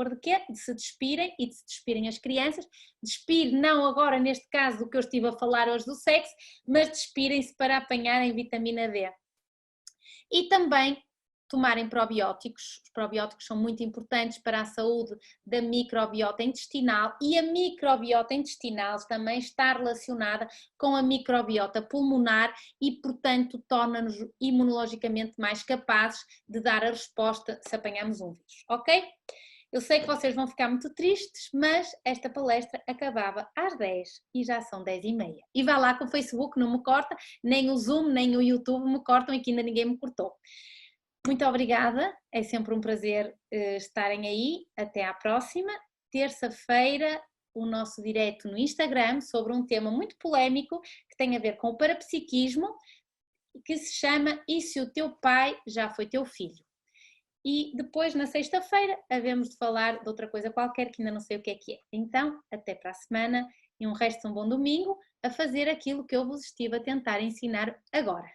de quê? De se despirem e de se despirem as crianças. Despir, não agora neste caso do que eu estive a falar hoje do sexo, mas despirem-se para apanharem vitamina D. E também tomarem probióticos. Os probióticos são muito importantes para a saúde da microbiota intestinal e a microbiota intestinal também está relacionada com a microbiota pulmonar e, portanto, torna-nos imunologicamente mais capazes de dar a resposta se apanharmos um vírus, ok? Eu sei que vocês vão ficar muito tristes, mas esta palestra acabava às 10 e já são 10h30. E vá lá que o Facebook não me corta, nem o Zoom, nem o YouTube me cortam e que ainda ninguém me cortou. Muito obrigada, é sempre um prazer estarem aí. Até à próxima. Terça-feira, o nosso direto no Instagram sobre um tema muito polémico que tem a ver com o parapsiquismo, que se chama E se o teu pai já foi teu filho? e depois na sexta-feira havemos de falar de outra coisa qualquer que ainda não sei o que é. Então, até para a semana e um resto de um bom domingo a fazer aquilo que eu vos estive a tentar ensinar agora.